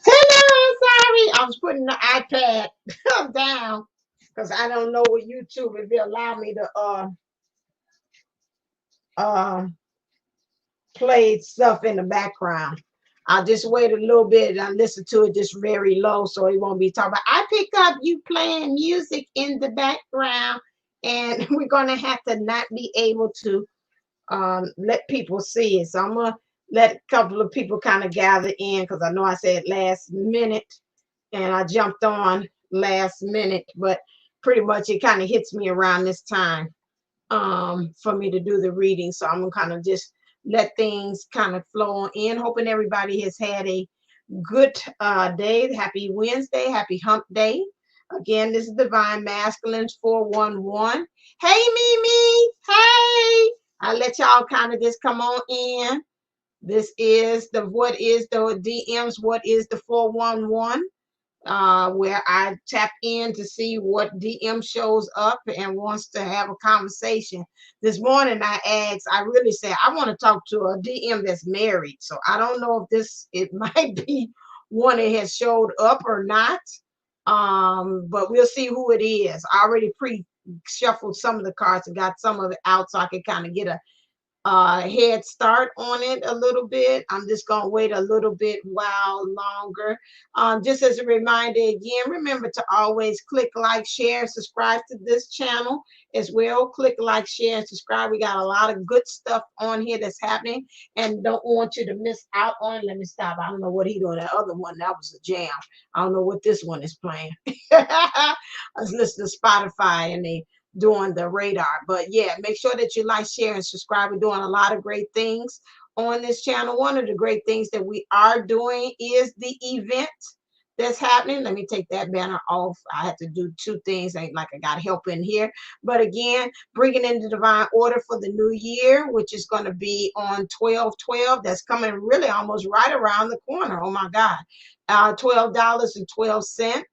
Hello, sorry. I was putting the iPad down because I don't know what YouTube if it allow me to uh play stuff in the background. I'll just wait a little bit and I listen to it just very low so it won't be talking about. I pick up you playing music in the background, and we're gonna have to not be able to let people see it. So I'm gonna let a couple of people kind of gather in because I know I said last minute and I jumped on last minute, but pretty much it kind of hits me around this time for me to do the reading. So I'm gonna kind of just let things kind of flow on in, hoping everybody has had a good day. Happy Wednesday, happy hump day. Again, this is Divine Masculines 411. Hey Mimi, hey. I'll let y'all kind of just come on in. This is the what is the DMs, what is the 411? Where I tap in to see what DM shows up and wants to have a conversation. This morning I asked, I really said, I want to talk to a DM that's married. So I don't know if it might be one that has showed up or not. But we'll see who it is. I already pre-shuffled some of the cards and got some of it out so I can kind of get a head start on it a little bit. I'm just going to wait a little bit while longer. Just as a reminder, again, remember to always click like, share, and subscribe to this channel as well. Click like, share, and subscribe. We got a lot of good stuff on here that's happening and don't want you to miss out on it. Let me stop. I don't know what he doing. That other one, that was a jam. I don't know what this one is playing. I was listening to Spotify and they doing the radar. But yeah, make sure that you like, share, and subscribe. We're doing a lot of great things on this channel. One of the great things that we are doing is the event that's happening. Let me take that banner off. I have to do two things. Ain't like I got help in here. But again, bringing in the divine order for the new year, which is going to be on 12/12. That's coming really almost right around the corner. Oh my God. $12.12.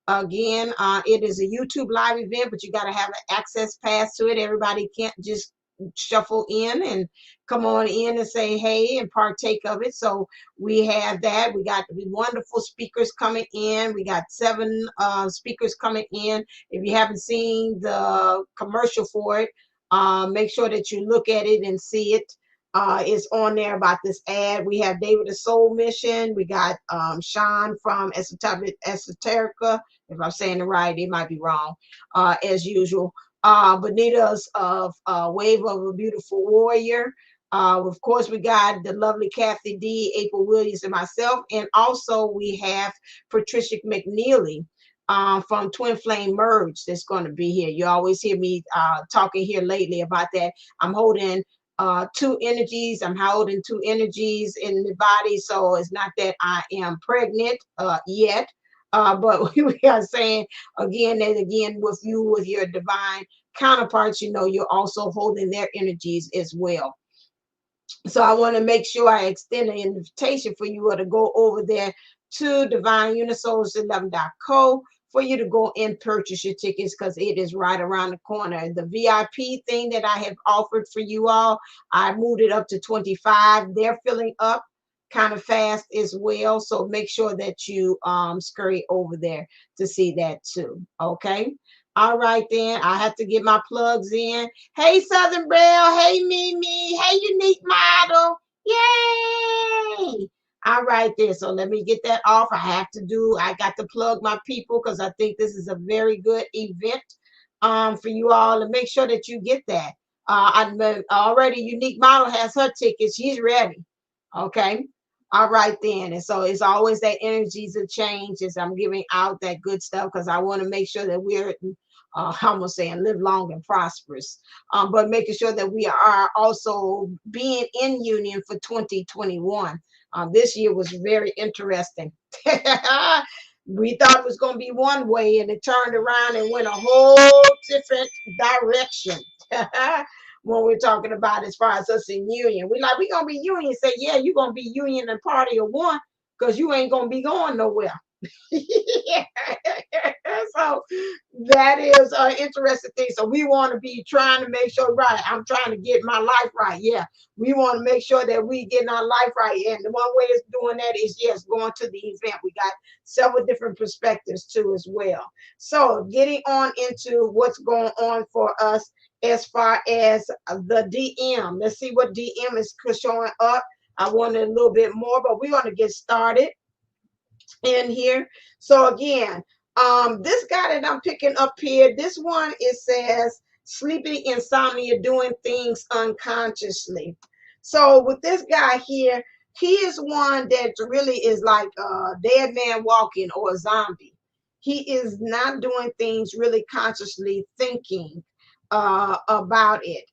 Again, it is a YouTube live event, but you got to have an access pass to it. Everybody can't just shuffle in and come on in and say hey and partake of it. So we have that. We got wonderful speakers coming in. We got 7 speakers coming in. If you haven't seen the commercial for it, make sure that you look at it and see it. It's on there about this ad. We have David the Soul Mission. We got Sean from Esoterica. If I'm saying it right, it might be wrong, as usual. Bonita's of Wave of a Beautiful Warrior. Of course, we got the lovely Kathy D, April Williams, and myself. And also we have Patricia McNeely from Twin Flame Merge that's going to be here. You always hear me talking here lately about that. I'm holding 2 energies. I'm holding 2 energies in the body. So it's not that I am pregnant yet. But we are saying again and again with you, with your divine counterparts, you know, you're also holding their energies as well. So I want to make sure I extend an invitation for you to go over there to divineunisoul's11.co for you to go and purchase your tickets because it is right around the corner. The VIP thing that I have offered for you all, I moved it up to 25. They're filling up kind of fast as well. So make sure that you scurry over there to see that too. Okay. All right, then. I have to get my plugs in. Hey, Southern Belle. Hey, Mimi. Hey, Unique Model. Yay! All right, then. So let me get that off. I got to plug my people because I think this is a very good event for you all to make sure that you get that. Already Unique Model has her ticket. She's ready. Okay. All right then. And so it's always that energies of change as I'm giving out that good stuff because I want to make sure that we're I'm gonna say and live long and prosperous. But making sure that we are also being in union for 2021. This year was very interesting. We thought it was going to be one way and it turned around and went a whole different direction. When we're talking about as far as us in union, we're going to be union. Say, yeah, you're going to be union and party of one because you ain't going to be going nowhere. Yeah. So that is an interesting thing. So we want to be trying to make sure, right? I'm trying to get my life right. Yeah, we want to make sure that we get our life right. And the one way is doing that is yes, going to the event. We got several different perspectives too as well. So getting on into what's going on for us as far as the DM. Let's see what DM is showing up. I wanted a little bit more, but we're going to get started in here. So again, this guy that I'm picking up here, this one, it says sleeping insomnia, doing things unconsciously. So with this guy here, he is one that really is like a dead man walking or a zombie. He is not doing things really consciously thinking about it.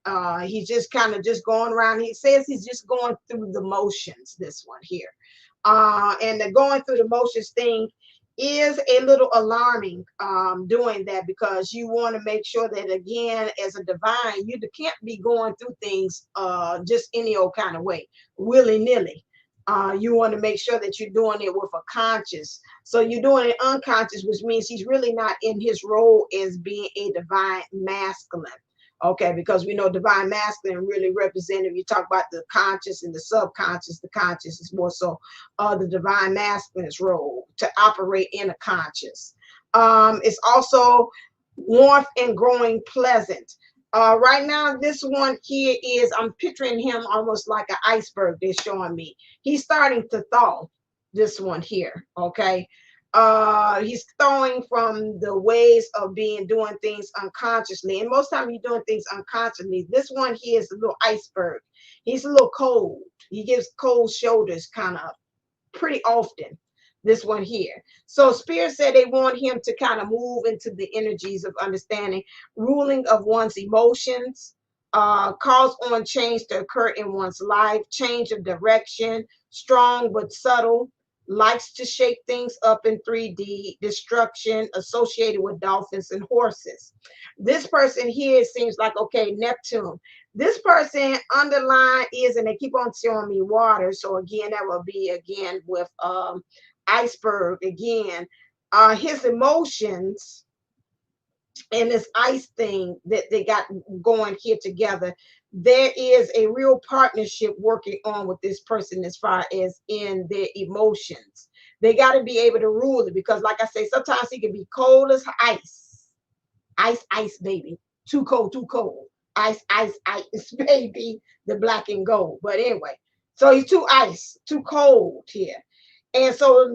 He's just kind of just going around. He says he's just going through the motions, this one here. And the going through the motions thing is a little alarming, doing that, because you want to make sure that, again, as a divine, you can't be going through things just any old kind of way, willy-nilly. You want to make sure that you're doing it with a conscious. So you're doing it unconscious, which means he's really not in his role as being a divine masculine. Okay, because we know divine masculine really represented, you talk about the conscious and the subconscious. The conscious is more so the divine masculine's role to operate in a conscious. It's also warmth and growing pleasant. Right now, this one here is, I'm picturing him almost like an iceberg. They're showing me. He's starting to thaw, this one here, okay? He's thawing from the ways of doing things unconsciously. And most time you're doing things unconsciously. This one here is a little iceberg. He's a little cold. He gives cold shoulders kind of pretty often, this one here. So Spirit said they want him to kind of move into the energies of understanding, ruling of one's emotions, cause on change to occur in one's life, change of direction, strong but subtle, likes to shake things up in 3D, destruction associated with dolphins and horses. This person here seems like, okay, Neptune. This person underline is, and they keep on showing me water. So again, that will be again with iceberg again. His emotions and this ice thing that they got going here together. There is a real partnership working on with this person as far as in their emotions. They got to be able to rule it, because like I say, sometimes he can be cold as ice. Ice, ice, baby. Too cold, too cold. Ice, ice, ice, baby. The black and gold. But anyway, so he's too ice, too cold here. And so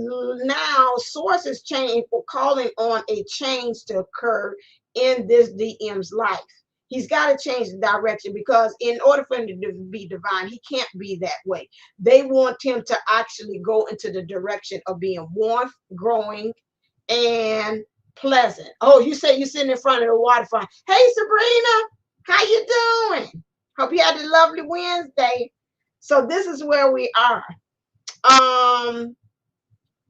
now sources change for calling on a change to occur in this DM's life. He's got to change the direction, because in order for him to be divine, he can't be that way. They want him to actually go into the direction of being warmth, growing, and pleasant. Oh, you say you're sitting in front of the waterfront. Hey, Sabrina, how you doing? Hope you had a lovely Wednesday. So this is where we are.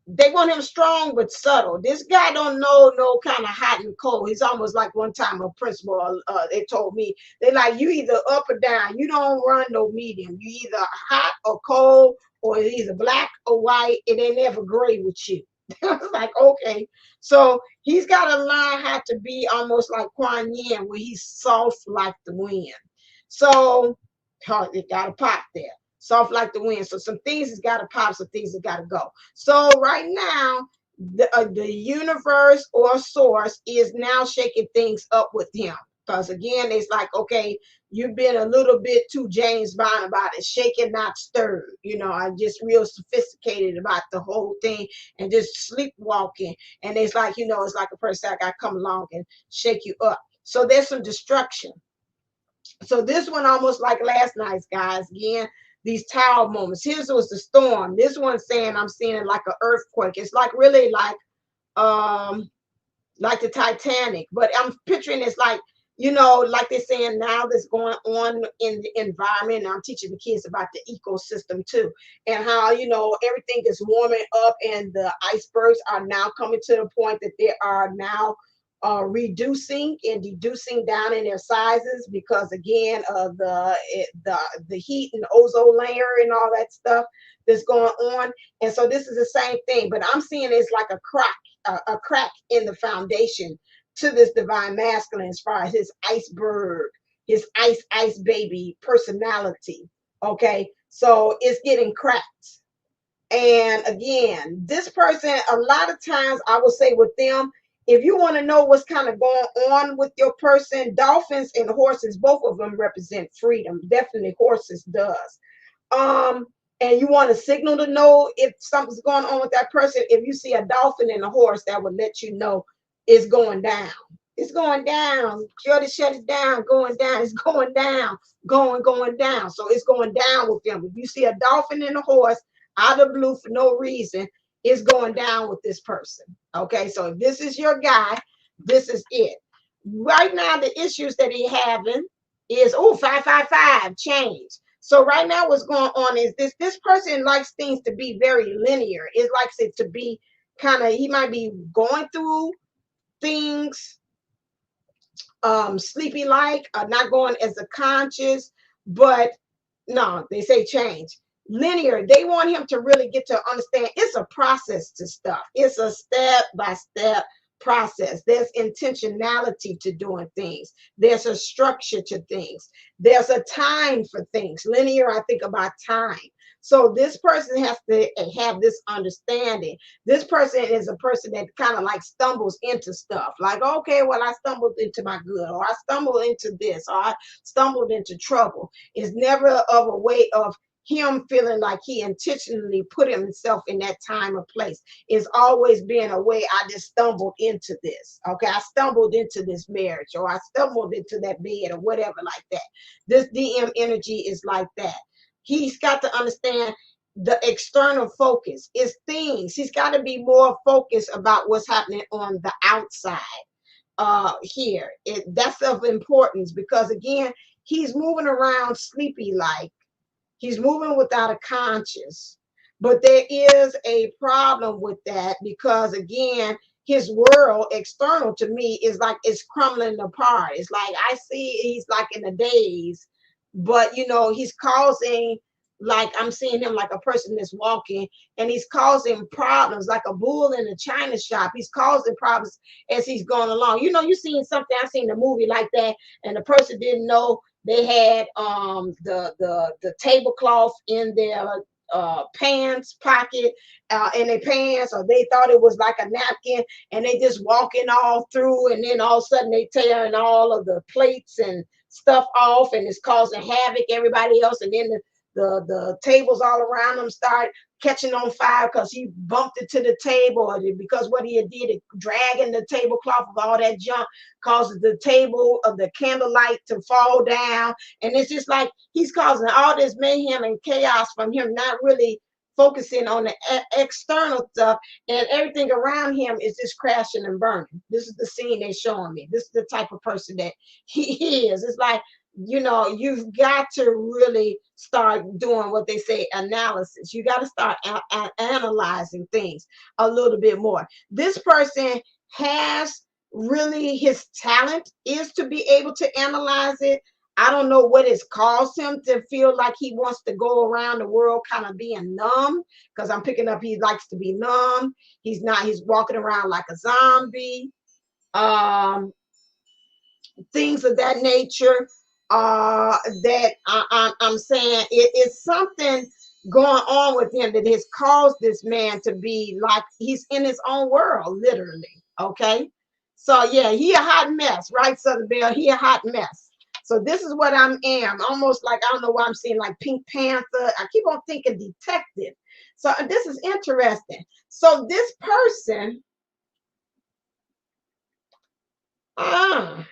They want him strong but subtle. This guy don't know no kind of hot and cold. He's almost like one time a principal. They told me, they like, you either up or down. You don't run no medium. You either hot or cold, or either black or white. It ain't never gray with you. I was like, okay. So he's got to learn how to be almost like Kuan Yin, where he's soft like the wind. So it got to pop there. Soft like the wind. So some things has got to pop, some things has got to go. So right now, the universe or source is now shaking things up with him. Because again, it's like, okay, you've been a little bit too James Bond about it, shaken, not stirred. You know, I'm just real sophisticated about the whole thing and just sleepwalking. And it's like, you know, it's like a person that got to come along and shake you up. So there's some destruction. So this one almost like last night's, guys. Again, these tower moments. His was the storm. This one's saying I'm seeing it like an earthquake. It's like really like the Titanic, but I'm picturing it's like, you know, like they're saying now that's going on in the environment. I'm teaching the kids about the ecosystem too, and how, you know, everything is warming up and the icebergs are now coming to the point that they are now reducing and deducing down in their sizes, because again of the heat and ozone layer and all that stuff. that's going on. And so this is the same thing, but I'm seeing it's like a crack in the foundation to this divine masculine as far as his iceberg, his ice baby personality. Okay, so it's getting cracked. And again, this person, a lot of times I will say with them, if you want to know what's kind of going on with your person, dolphins and horses, both of them represent freedom. Definitely horses does. Um, and you want a signal to know if something's going on with that person. If you see a dolphin and a horse, that would let you know it's going down. It's going down. Shut it down. Going down. It's going down. Going down. So it's going down with them. If you see a dolphin and a horse out of blue for no reason, it's going down with this person. Okay. So if this is your guy, this is it. Right now, the issues that he having is 555 change. So right now, what's going on is this person likes things to be very linear. It likes it to be kind of, he might be going through things sleepy like, not going as a conscious, but no, they say change. Linear, they want him to really get to understand it's a process to stuff. It's a step by step process. There's intentionality to doing things. There's a structure to things. There's a time for things. Linear, I think about time. So this person has to have this understanding. This person is a person that kind of like stumbles into stuff. Like, okay, well, I stumbled into my good, or I stumbled into this, or I stumbled into trouble. It's never of a way of him feeling like he intentionally put himself in that time or place. It's always been a way, I just stumbled into this. Okay, I stumbled into this marriage, or I stumbled into that bed, or whatever like that. This DM energy is like that. He's got to understand the external focus is things. He's got to be more focused about what's happening on the outside here. That's of importance, because again, he's moving around sleepy like. He's moving without a conscience. But there is a problem with that, because again, his world external to me is like it's crumbling apart. It's like I see he's like in a daze, but you know, he's causing, like I'm seeing him like a person that's walking, and he's causing problems like a bull in a china shop. He's causing problems as he's going along. You know, you seen something, I seen a movie like that, and the person didn't know they had the tablecloth in their pants pocket, in their pants, or they thought it was like a napkin, and they just walking all through, and then all of a sudden they tearing all of the plates and stuff off, and it's causing havoc everybody else, and then the tables all around them start catching on fire because he bumped into the table, or because what he had did, it dragging the tablecloth of all that junk causes the table of the candlelight to fall down. And it's just like he's causing all this mayhem and chaos from him not really focusing on the external stuff, and everything around him is just crashing and burning. This is the scene they're showing me. This is the type of person that he is. It's like, you know, you've got to really start doing what they say analysis. You got to start analyzing things a little bit more. This person has really, his talent is to be able to analyze it. I don't know what has caused him to feel like he wants to go around the world kind of being numb, because I'm picking up he likes to be numb. He's walking around like a zombie. Things of that nature, that I'm saying it is something going on with him that has caused this man to be like he's in his own world, literally. Okay, so yeah, he a hot mess, right, Southern Belle? He a hot mess. So this is what am almost like, I don't know why I'm seeing like Pink Panther. I keep on thinking detective. So this is interesting. So this person, I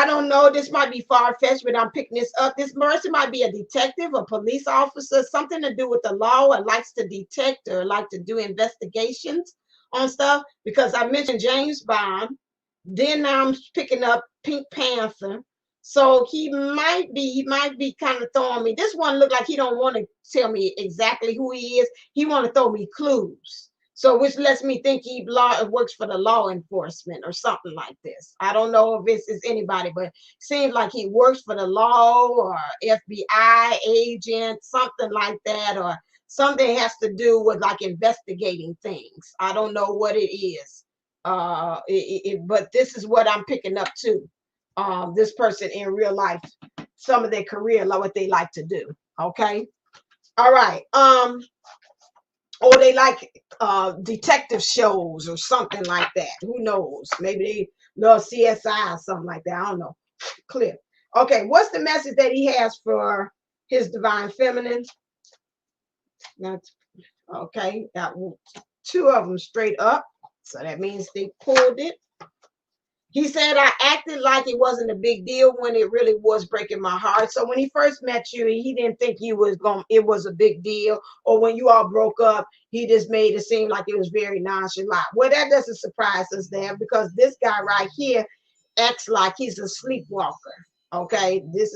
don't know, this might be far-fetched, but I'm picking this up. This person might be a detective, a police officer, something to do with the law, or likes to detect or like to do investigations on stuff, because I mentioned James Bond. Then now I'm picking up Pink Panther. So he might be kind of throwing me. This one look like he don't want to tell me exactly who he is. He want to throw me clues. So which lets me think he works for the law enforcement or something like this. I don't know if this is anybody, but seems like he works for the law, or FBI agent, something like that, or something has to do with like investigating things. I don't know what it is. But this is what I'm picking up too. This person in real life, some of their career, like what they like to do. Okay. All right. Or they like detective shows or something like that. Who knows? Maybe they love CSI or something like that. I don't know. Clear. Okay, what's the message that he has for his divine feminine? That's okay. Got two of them straight up. So that means they pulled it. He said, I acted like it wasn't a big deal when it really was breaking my heart. So when he first met you, he didn't think it was a big deal. Or when you all broke up, he just made it seem like it was very nonchalant. Well, that doesn't surprise us there, because this guy right here acts like he's a sleepwalker. Okay, this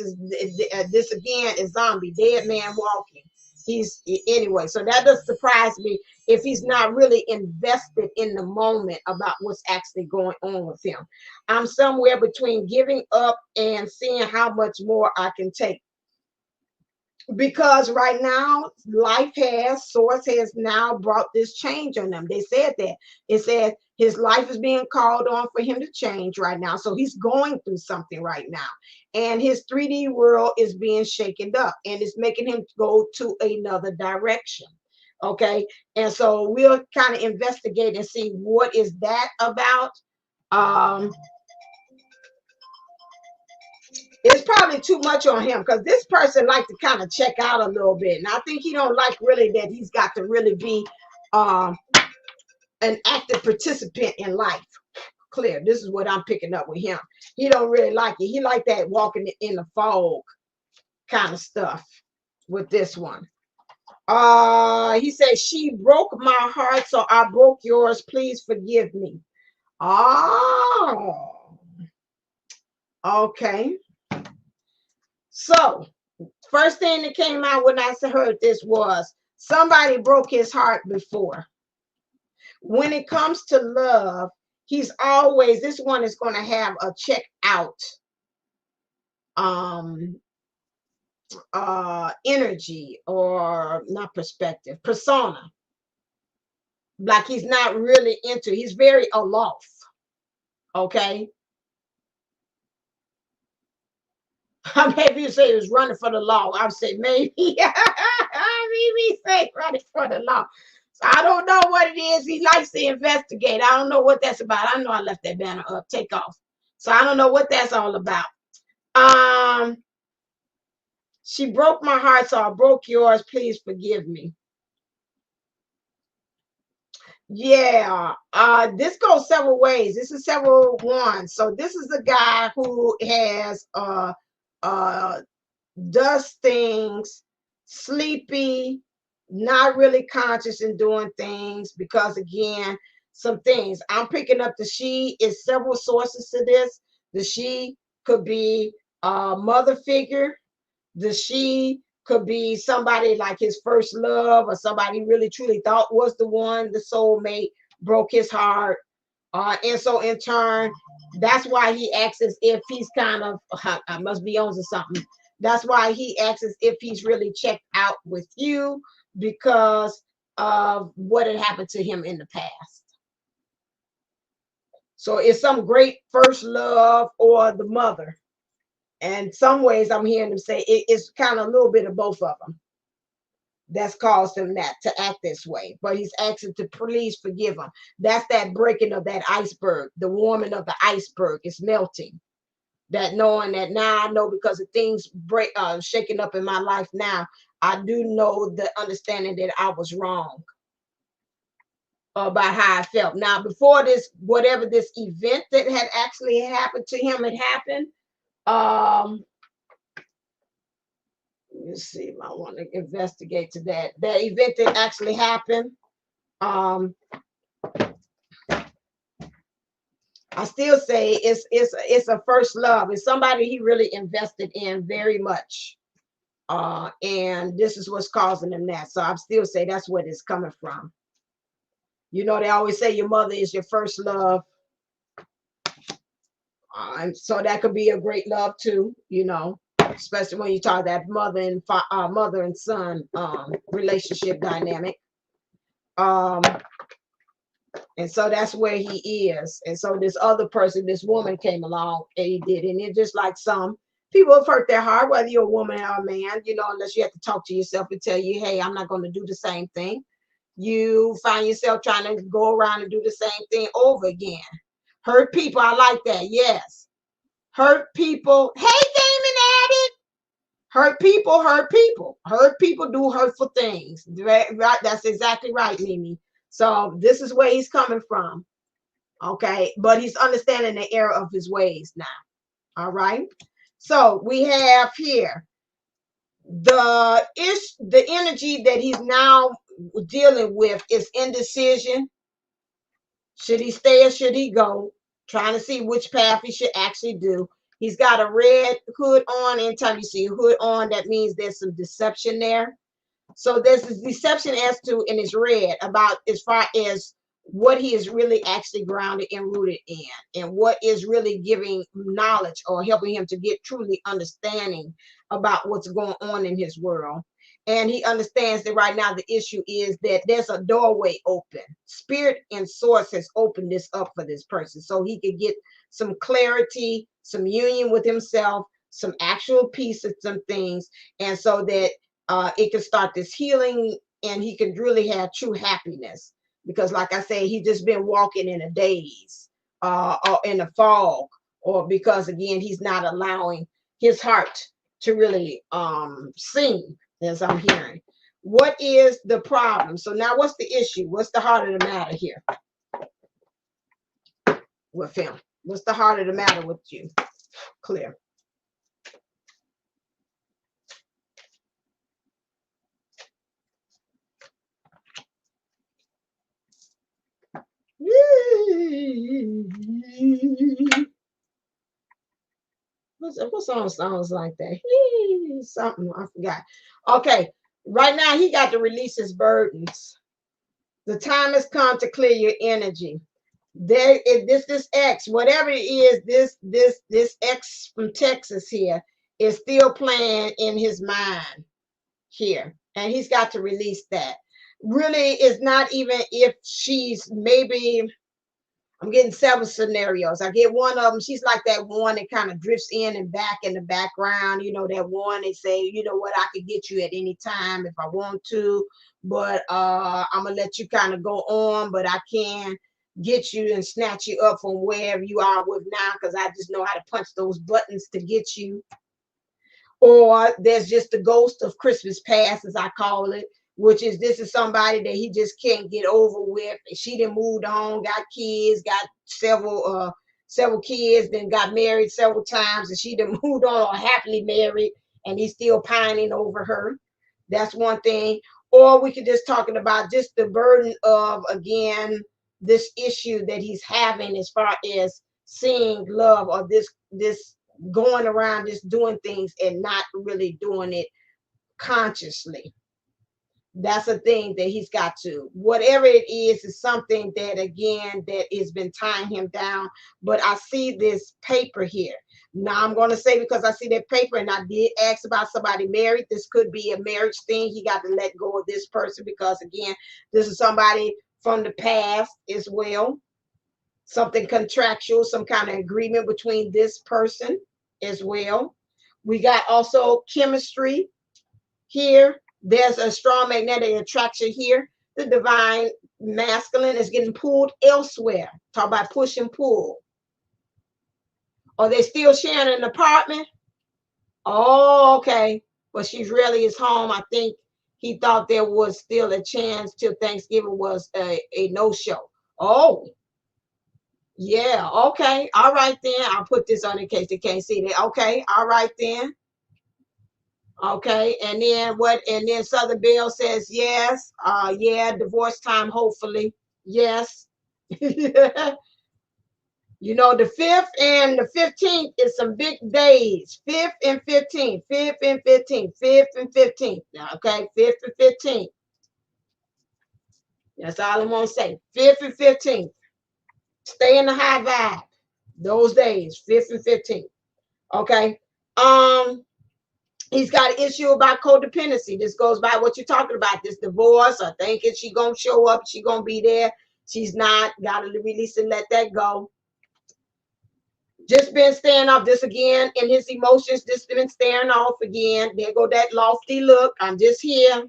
again is zombie, dead man walking. He's anyway, so that doesn't surprise me if he's not really invested in the moment about what's actually going on with him. I'm somewhere between giving up and seeing how much more I can take. Because right now, source has now brought this change on them. They said that. It said his life is being called on for him to change right now. So he's going through something right now. And his 3D world is being shaken up, and it's making him go to another direction. Okay. And so we'll kind of investigate and see what is that about. It's probably too much on him, because this person like to kind of check out a little bit, and I think he don't like really that he's got to really be an active participant in life. Clear. This is what I'm picking up with him. He don't really like it. He like that walking in the fog kind of stuff with this one. He says, she broke my heart, so I broke yours. Please forgive me. Oh, okay. So, first thing that came out when I heard this was somebody broke his heart before. When it comes to love, he's always, this one is going to have a check out energy, or not perspective, persona. Like he's not really into, he's very aloof. Okay. Maybe you say he was running for the law. I would say maybe. Maybe say running for the law. So I don't know what it is. He likes to investigate. I don't know what that's about. I know I left that banner up. Take off. So I don't know what that's all about. She broke my heart, so I broke yours. Please forgive me. Yeah, this goes several ways. This is several ones. So this is a guy who has does things sleepy, not really conscious in doing things, because again, some things I'm picking up, the she is several sources to this. The she could be a mother figure. The she could be somebody like his first love, or somebody he really truly thought was the one, the soulmate, broke his heart. And so in turn, that's why he acts as if he's kind of, I must be on to something. That's why he acts as if he's really checked out with you, because of what had happened to him in the past. So it's some great first love or the mother. And some ways I'm hearing him say it's kind of a little bit of both of them that's caused him that to act this way. But he's asking to please forgive him. That's that breaking of that iceberg, the warming of the iceberg is melting. That knowing that now I know, because of things shaking up in my life now, I do know the understanding that I was wrong about how I felt. Now, before this, whatever this event that had actually happened to him had happened, let's see if I want to investigate to that event that actually happened. I still say it's a first love. It's somebody he really invested in very much. And this is what's causing him that. So I still say that's what it's coming from. You know, they always say your mother is your first love. And so that could be a great love too, you know. especially when you talk that mother and son relationship dynamic. And so that's where he is. And so this other person, this woman came along and he did. And it's just like some people have hurt their heart, whether you're a woman or a man, you know, unless you have to talk to yourself and tell you, hey, I'm not going to do the same thing. You find yourself trying to go around and do the same thing over again. Hurt people, I like that. Yes. Hurt people. Hey, Damon Addict. Hurt people, hurt people. Hurt people do hurtful things. Right? That's exactly right, Mimi. So this is where he's coming from. Okay. But he's understanding the error of his ways now. All right. So we have here the energy that he's now dealing with is indecision. Should he stay or should he go? Trying to see which path he should actually do. He's got a red hood on. Anytime you see a hood on, that means there's some deception there. So there's this deception as to, and it's red, about as far as what he is really actually grounded and rooted in, and what is really giving knowledge or helping him to get truly understanding about what's going on in his world. And he understands that right now the issue is that there's a doorway open. Spirit and source has opened this up for this person so he could get some clarity, some union with himself, some actual peace of some things, and so that it can start this healing and he can really have true happiness. Because like I say, he's just been walking in a daze or in a fog, or because again, he's not allowing his heart to really sing, as I'm hearing. What is the problem? So now what's the issue? What's the heart of the matter here with him? What's the heart of the matter with you? Clear. What song sounds like that? Something I forgot. Okay, right now he got to release his burdens. The time has come to clear your energy. There, this X, whatever it is, this X from Texas here is still playing in his mind here, and he's got to release that. Really, it's not even if she's maybe. I'm getting several scenarios. I get one of them. She's like that one that kind of drifts in and back in the background. You know, that one they say, you know what, I could get you at any time if I want to, but I'm gonna let you kind of go on, but I can get you and snatch you up from wherever you are with now, because I just know how to punch those buttons to get you. Or there's just the ghost of Christmas past, as I call it, which is this is somebody that he just can't get over with. She done moved on, got kids, got several kids, then got married several times, and she done moved on or happily married, and he's still pining over her. That's one thing. Or we could just talking about just the burden of, again, this issue that he's having as far as seeing love, or this going around just doing things and not really doing it consciously. That's a thing that he's got to, whatever it is something that again that has been tying him down. But I see this paper here. Now I'm going to say, because I see that paper and I did ask about somebody married, this could be a marriage thing. He got to let go of this person, because again, this is somebody from the past as well. Something contractual, some kind of agreement between this person as well. We got also chemistry here. There's a strong magnetic attraction here. The divine masculine is getting pulled elsewhere. Talk about push and pull. Are they still sharing an apartment? Oh, okay. But she really is home. I think he thought there was still a chance till Thanksgiving was a no-show. Oh, yeah, okay. All right then. I'll put this on in case they can't see that. Okay, all right then. Okay, and then what? And then Southern Belle says yes. Yeah, divorce time, hopefully. Yes. You know, the 5th and the 15th is some big days. 5th and 15th, 5th and 15th, 5th and 15th. Okay, 5th and 15th. That's all I'm gonna say. 5th and 15th. Stay in the high vibe. Those days, 5th and 15th. Okay. He's got an issue about codependency. This goes by what you're talking about, this divorce, or thinking she gonna show up, she gonna be there. She's not. Gotta release and let that go. Just been staring off. This again in his emotions. Just been staring off again. There go that lofty look. I'm just here,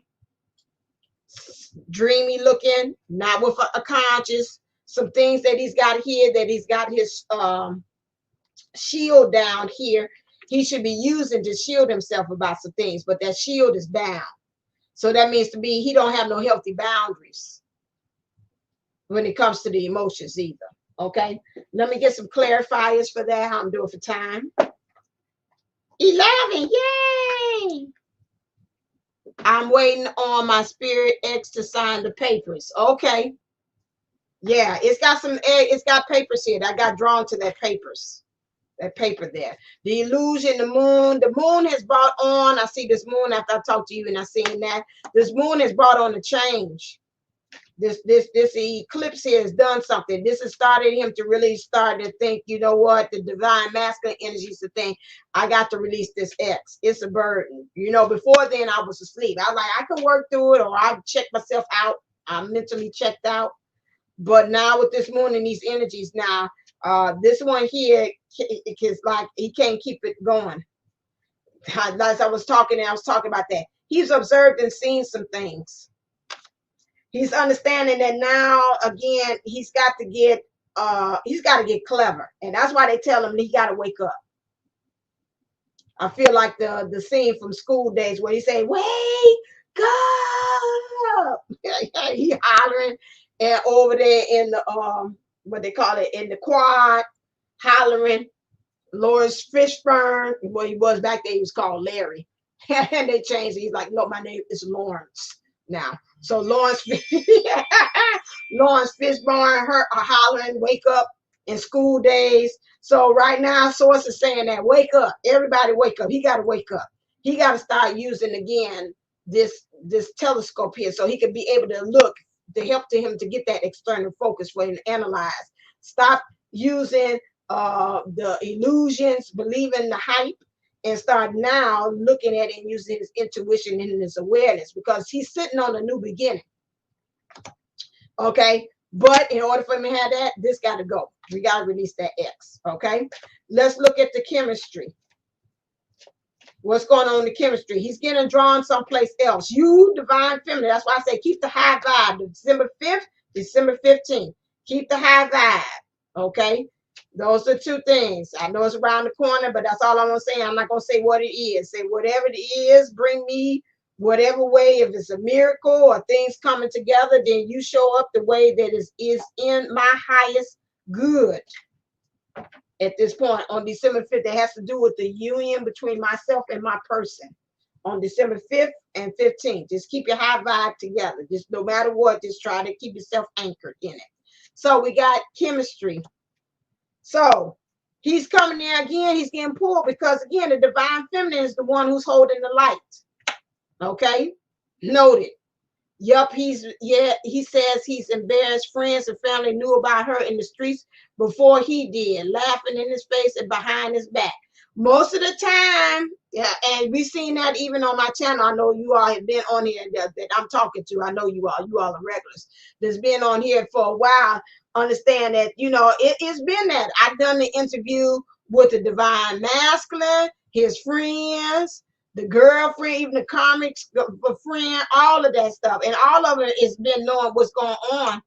dreamy looking, not with a conscious. Some things that he's got here, that he's got his shield down here. He should be using to shield himself about some things, but that shield is down. So that means to be he don't have no healthy boundaries when it comes to the emotions either. Okay, let me get some clarifiers for that. How I'm doing for time. 11, yay! I'm waiting on my spirit X to sign the papers. Okay, yeah, it's got papers here. I got drawn to that papers. That paper there. The illusion, the moon has brought on. I see this moon after I talked to you, and I seen that this moon has brought on a change. This eclipse here has done something. This has started him to really start to think, you know what, the divine masculine energy is the thing. I got to release this X. It's a burden. You know, before then I was asleep. I was like, I could work through it, or I check myself out. I'm mentally checked out. But now with this moon and these energies now, this one here is like he can't keep it going. As I was talking about that. He's observed and seen some things. He's understanding that now again he's got to get clever, and that's why they tell him he got to wake up. I feel like the scene from School Days where he say, "Wake up!" He hollering, and over there in the what they call it in the quad, hollering. Lawrence Fishburne, well, he was back there, he was called Larry. And they changed it. He's like, no, my name is Lawrence now. So Lawrence Fishburne, her hollering, wake up in School Days. So right now, Source is saying that wake up. Everybody wake up. He got to wake up. He got to start using again this telescope here so he can be able to look to help to him to get that external focus for him to analyze. Stop using the illusions, believing the hype, and start now looking at it and using his intuition and his awareness, because he's sitting on a new beginning. Okay, but in order for him to have that, this got to go. We got to release that X. Okay, let's look at the chemistry. What's going on in the chemistry? He's getting drawn someplace else. You, divine feminine. That's why I say keep the high vibe. December 5th, December 15th. Keep the high vibe. Okay. Those are two things. I know it's around the corner, but that's all I'm going to say. I'm not going to say what it is. Say whatever it is, bring me whatever way. If it's a miracle or things coming together, then you show up the way that is in my highest good. At this point, on December 5th, it has to do with the union between myself and my person. On December 5th and 15th, just keep your high vibe together. Just no matter what, just try to keep yourself anchored in it. So we got chemistry. So he's coming in again. He's getting pulled because, again, the divine feminine is the one who's holding the light. Okay? Noted. Yup, he says he's embarrassed friends and family knew about her in the streets before he did, laughing in his face and behind his back. Most of the time, yeah, and we've seen that even on my channel. I know you all have been on here that I'm talking to. I know you all are regulars that's been on here for a while. Understand that, you know, it's been that. I've done the interview with the divine masculine, his friends, the girlfriend, even the comics friend, all of that stuff. And all of it has been knowing what's going on.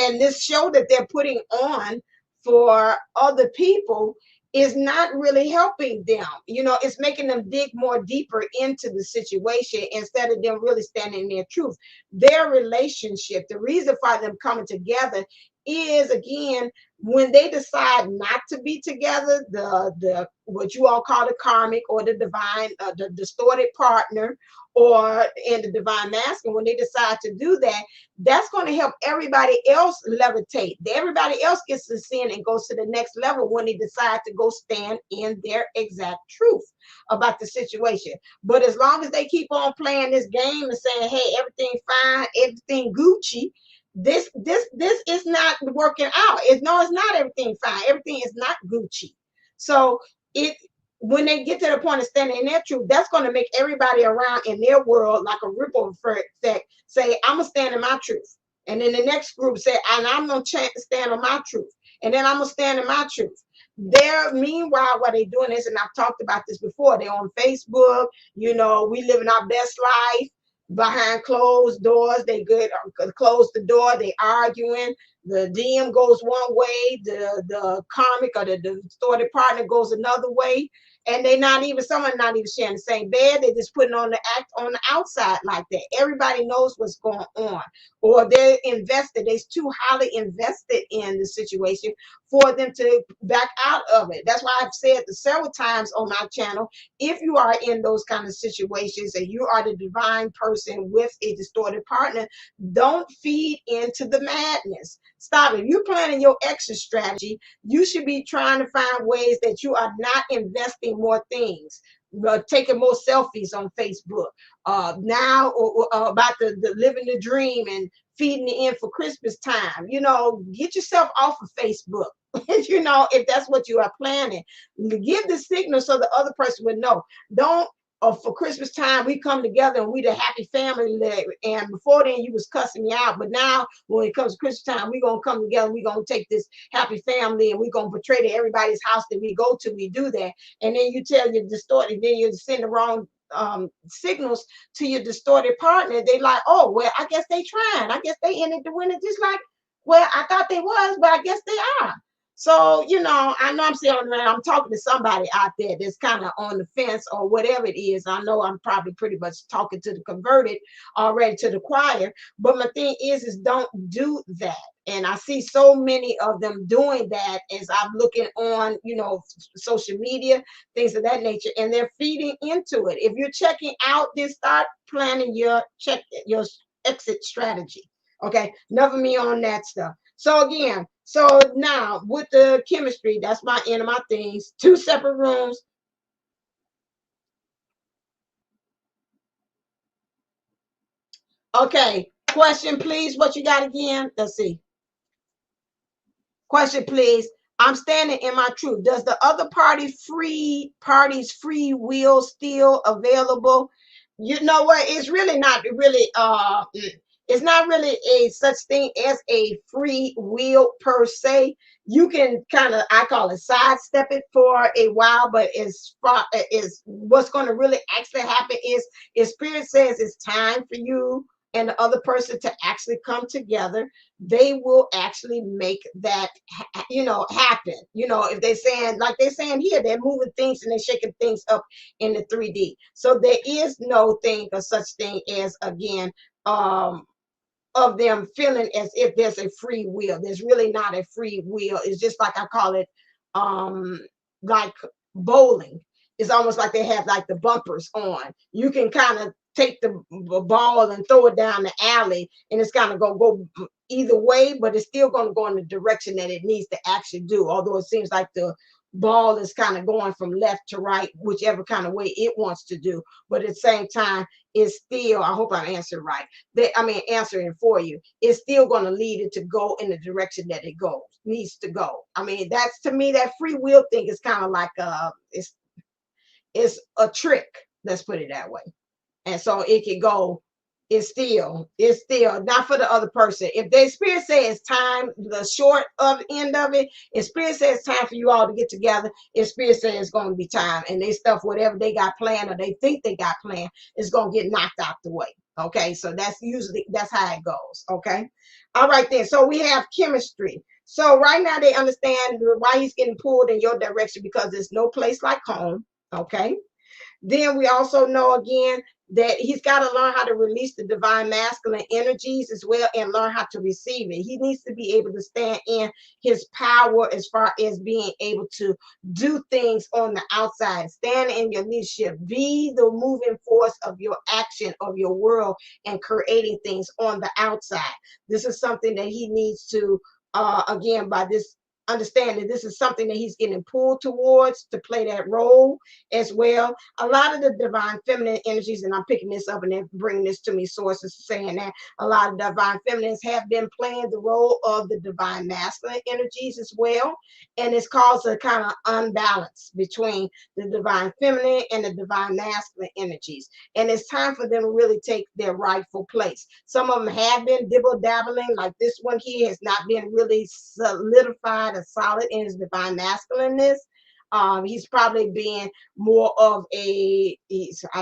And this show that they're putting on for other people is not really helping them. You know, it's making them dig more deeper into the situation instead of them really standing in their truth. Their relationship, the reason for them coming together is, again, when they decide not to be together, the what you all call the karmic or the divine, the distorted partner, or in the divine masculine, when they decide to do that, that's going to help everybody else levitate. Everybody else gets to sin and goes to the next level when they decide to go stand in their exact truth about the situation. But as long as they keep on playing this game and saying, hey, everything fine, everything Gucci, this is not working out. It's not everything fine. Everything is not Gucci. So when they get to the point of standing in their truth, that's going to make everybody around in their world, like a ripple effect, say, I'm going to stand in my truth. And then the next group say, and I'm going to stand on my truth. And then I'm going to stand in my truth. Meanwhile, what they're doing is, and I've talked about this before, they're on Facebook, we living our best life behind closed doors. They good close the door, they arguing. The DM goes one way, the karmic or the distorted partner goes another way, and they not even, someone not even sharing the same bed. They just putting on the act on the outside like that. Everybody knows what's going on, or they're invested. They're too highly invested in the situation for them to back out of it. That's why I've said several times on my channel, if you are in those kind of situations and you are the divine person with a distorted partner, don't feed into the madness. Stop it. If you're planning your exit strategy, you should be trying to find ways that you are not investing more things, taking more selfies on Facebook now, or about the living the dream and feeding it in for Christmas time. Get yourself off of Facebook. If that's what you are planning, give the signal so the other person would know. Don't, for Christmas time, we come together and we the happy family. And before then, you was cussing me out. But now, when it comes to Christmas time, we're going to come together. We're going to take this happy family and we're going to portray to everybody's house that we go to. We do that. And then you tell your distorted, then you send the wrong signals to your distorted partner. They like, oh, well, I guess they trying. I guess they in it to win it. Just like, well, I thought they was, but I guess they are. So, I know I'm saying, I'm talking to somebody out there that's kind of on the fence or whatever it is. I know I'm probably pretty much talking to the converted already, to the choir. But my thing is don't do that. And I see so many of them doing that as I'm looking on, social media, things of that nature, and they're feeding into it. If you're checking out, then start planning your exit strategy. Okay, never me on that stuff. So again, so now with the chemistry, that's my end of my things. 2 separate rooms. Okay, question please. What you got again? Let's see. Question please. I'm standing in my truth. Does the other party's free will still available? You know what? It's really not really it's not really a such thing as a free will per se. You can kind of, I call it, sidestep it for a while, but as far as what's going to really actually happen is spirit says it's time for you and the other person to actually come together. They will actually make that happen. If they're saying, like they're saying here, they're moving things and they're shaking things up in the 3D. So there is no thing or such thing as, again, of them feeling as if there's a free will. There's really not a free will. It's just like I call it, like bowling. It's almost like they have like the bumpers on. You can kind of take the ball and throw it down the alley, and it's kind of go either way, but it's still going to go in the direction that it needs to actually do. Although it seems like the ball is kind of going from left to right, whichever kind of way it wants to do. But at the same time, it's still, I hope I answered right. Answering for you, it's still going to lead it to go in the direction that it needs to go. That's, to me, that free will thing is kind of like it's a trick. Let's put it that way. And so it can go, it's still not for the other person. If their spirit says time, the short of end of it, if spirit says time for you all to get together, if spirit says it's going to be time, and they stuff, whatever they got planned or they think they got planned, is going to get knocked out the way. Okay, so that's how it goes. Okay, all right then. So we have chemistry. So right now they understand why he's getting pulled in your direction, because there's no place like home. Okay. Then we also know, again, that he's got to learn how to release the divine masculine energies as well, and learn how to receive it. He needs to be able to stand in his power as far as being able to do things on the outside. Stand in your leadership. Be the moving force of your action, of your world, and creating things on the outside. This is something that he needs to, again, by this understand that this is something that he's getting pulled towards to play that role as well. A lot of the divine feminine energies, and I'm picking this up and then bringing this to me, sources saying that a lot of divine feminines have been playing the role of the divine masculine energies as well. And it's caused a kind of unbalance between the divine feminine and the divine masculine energies. And it's time for them to really take their rightful place. Some of them have been dibble dabbling, like this one here has not been really solidified and solid in his divine masculineness. He's probably been more of I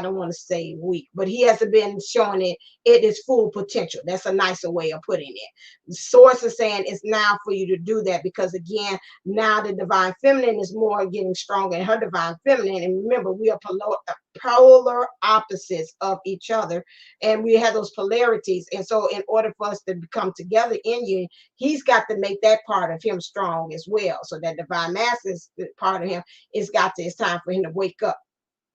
don't want to say weak, but he hasn't been showing it its full potential. That's a nicer way of putting it. The source is saying it's now for you to do that, because again, now the divine feminine is more getting stronger in her divine feminine. And remember, we are polar opposites of each other, and we have those polarities. And so in order for us to come together in union, he's got to make that part of him strong as well. So that divine masculine part of him, it's time for him to wake up.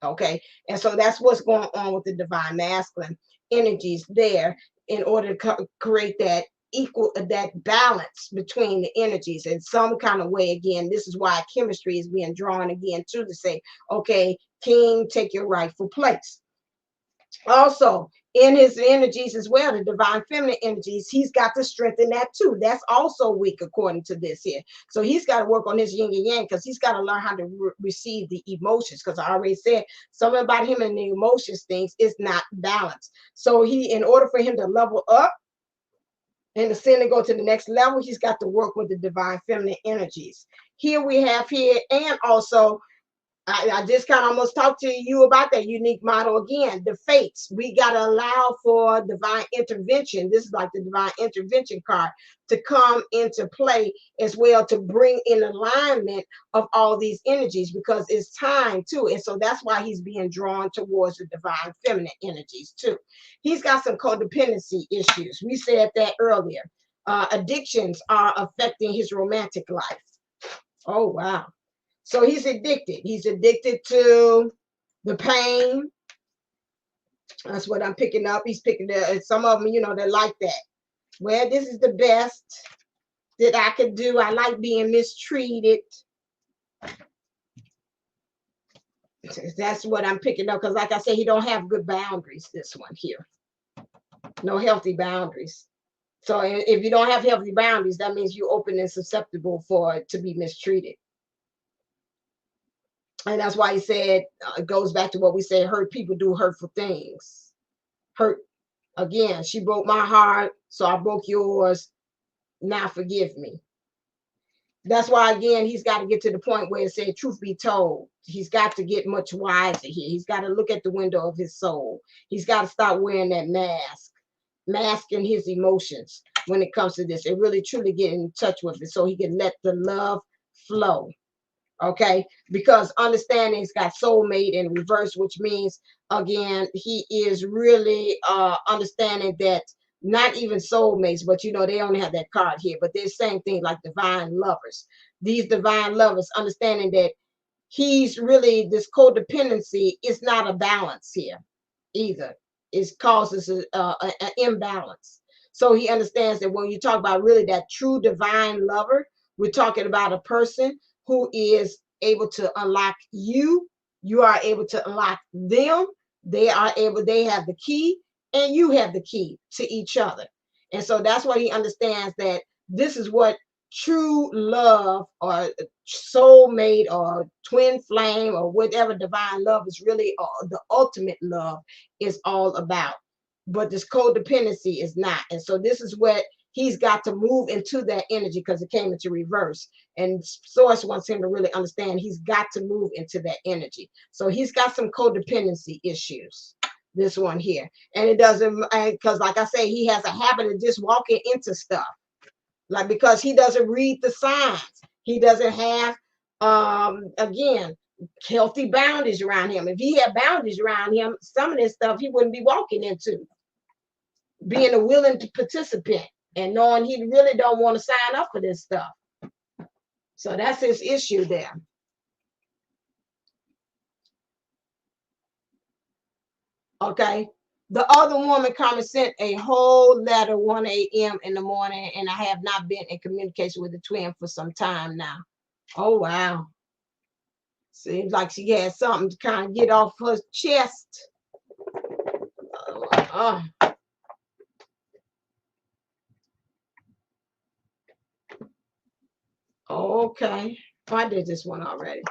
Okay. And so that's what's going on with the divine masculine energies there, in order to create that that balance between the energies in some kind of way. Again, this is why chemistry is being drawn again to say, okay, king, take your rightful place. Also, in his energies as well, the divine feminine energies, he's got to strengthen that too. That's also weak according to this here. So he's got to work on his yin and yang, because he's got to learn how to receive the emotions, because I already said something about him and the emotions things is not balanced. So in order for him to level up and ascend and go to the next level, he's got to work with the divine feminine energies. Here we have here, and also I just kind of almost talked to you about that unique model again, the fates. We got to allow for divine intervention. This is like the divine intervention card to come into play as well, to bring in alignment of all these energies, because it's time too. And so that's why he's being drawn towards the divine feminine energies too. He's got some codependency issues. We said that earlier. Addictions are affecting his romantic life. Oh, wow. So he's addicted. He's addicted to the pain. That's what I'm picking up. He's picking some of them, they're like that. Well, this is the best that I could do. I like being mistreated. That's what I'm picking up, because like I said, he don't have good boundaries, this one here. No healthy boundaries. So if you don't have healthy boundaries, that means you're open and susceptible for it to be mistreated. And that's why he said, it goes back to what we said, hurt people do hurtful things. Hurt. Again, she broke my heart, so I broke yours. Now forgive me. That's why, again, he's got to get to the point where it said, truth be told, he's got to get much wiser here. He's got to look at the window of his soul. He's got to stop wearing that mask, masking his emotions when it comes to this, and really truly get in touch with it so he can let the love flow. Okay, because understanding he's got soulmate in reverse, which means, again, he is really understanding that not even soulmates, but they only have that card here, but they're saying things like divine lovers. These divine lovers, understanding that he's really, this codependency is not a balance here either. It causes an imbalance. So he understands that when you talk about really that true divine lover, we're talking about a person who is able to unlock you. You are able to unlock them. They have the key, and you have the key to each other. And so that's why he understands that this is what true love, or soulmate, or twin flame, or whatever divine love is really, the ultimate love is all about. But this codependency is not. And so this is what he's got to move into, that energy, because it came into reverse. And source wants him to really understand he's got to move into that energy. So he's got some codependency issues, this one here. And it doesn't, because like I say, he has a habit of just walking into stuff, like, because he doesn't read the signs. He doesn't have, again, healthy boundaries around him. If he had boundaries around him, some of this stuff he wouldn't be walking into. Being a willing participant and knowing he really don't want to sign up for this stuff. So that's his issue there. Okay. The other woman come and sent a whole letter 1 a.m. in the morning, and I have not been in communication with the twin for some time now. Oh, wow. Seems like she had something to kind of get off her chest. Uh, okay. Oh, I did this one already.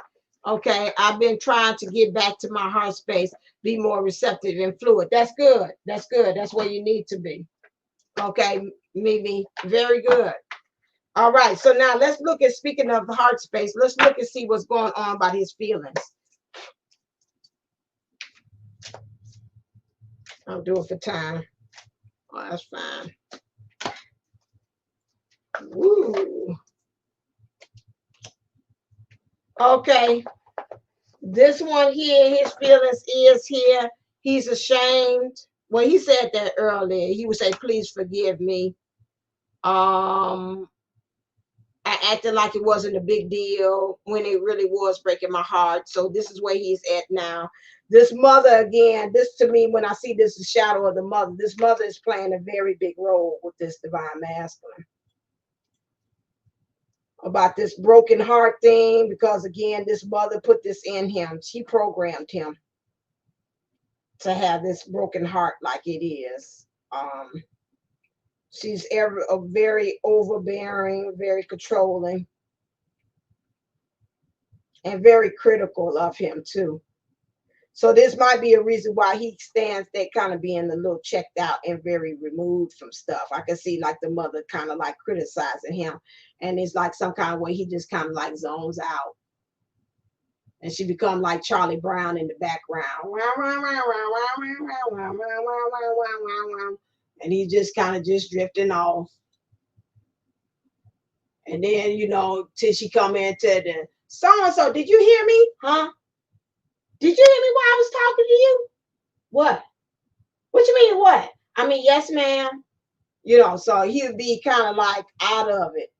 Okay. I've been trying to get back to my heart space, be more receptive and fluid. That's good. That's good. That's where you need to be. Okay, Mimi. Very good. All right. So now let's look at, speaking of the heart space, let's look and see what's going on about his feelings. I'll do it for time. Oh, that's fine. Woo. Okay. This one here, his feelings is here. He's ashamed. Well, he said that earlier. He would say, please forgive me. I acted like it wasn't a big deal when it really was breaking my heart. So this is where he's at now. This mother, again, this to me, when I see this, the shadow of the mother, this mother is playing a very big role with this divine masculine. About this broken heart thing, because again, this mother put this in him. She programmed him to have this broken heart like it is. She's very overbearing, very controlling, and very critical of him too. So this might be a reason why he stands there kind of being a little checked out and very removed from stuff. I can see like the mother kind of like criticizing him, and it's like some kind of way he just kind of like zones out. And she become like Charlie Brown in the background. And he just kind of just drifting off. And then, till she come into the so-and-so, did you hear me? Huh? Did you hear me while I was talking to you? What? What you mean what? I mean, yes, ma'am. So he'll be kind of like out of it,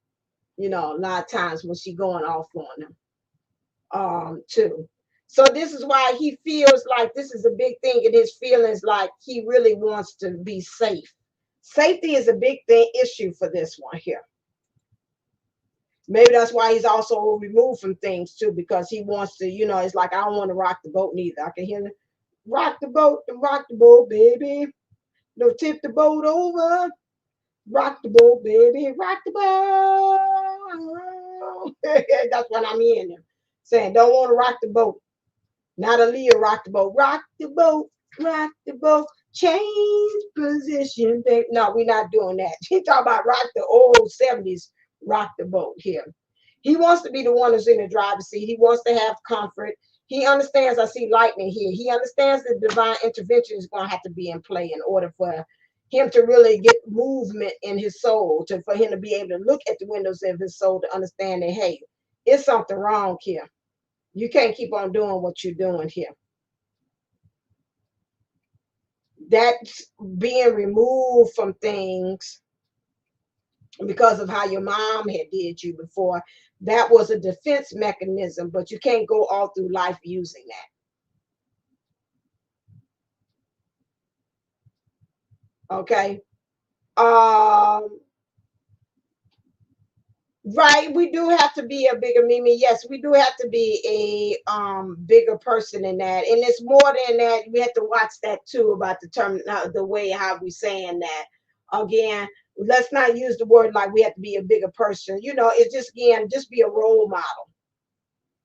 a lot of times when she going off on him, too. So this is why he feels like this is a big thing in his feelings, like he really wants to be safe. Safety is a big issue for this one here. Maybe that's why he's also removed from things too, because he wants to, it's like, I don't want to rock the boat neither. I can hear him, rock the boat, baby. No, tip the boat over. Rock the boat, baby. Rock the boat. That's what I'm hearing him saying. Don't want to rock the boat. Not a Leo, rock the boat. Rock the boat. Rock the boat. Change position, baby. No, we're not doing that. He talking about rock the old 70s, rock the boat here. He wants to be the one who's in the driver's seat. He wants to have comfort. He understands, I see lightning here. He understands that divine intervention is going to have to be in play in order for him to really get movement in his soul, for him to be able to look at the windows of his soul to understand that, hey, it's something wrong here. You can't keep on doing what you're doing here. That's being removed from things because of how your mom had did you before. That was a defense mechanism, but you can't go all through life using that. Okay. Right, we do have to be a bigger Mimi. Yes, we do have to be a bigger person in that, and it's more than that. We have to watch that too about the term, the way how we saying that. Again, let's not use the word like we have to be a bigger person. It's just, again, just be a role model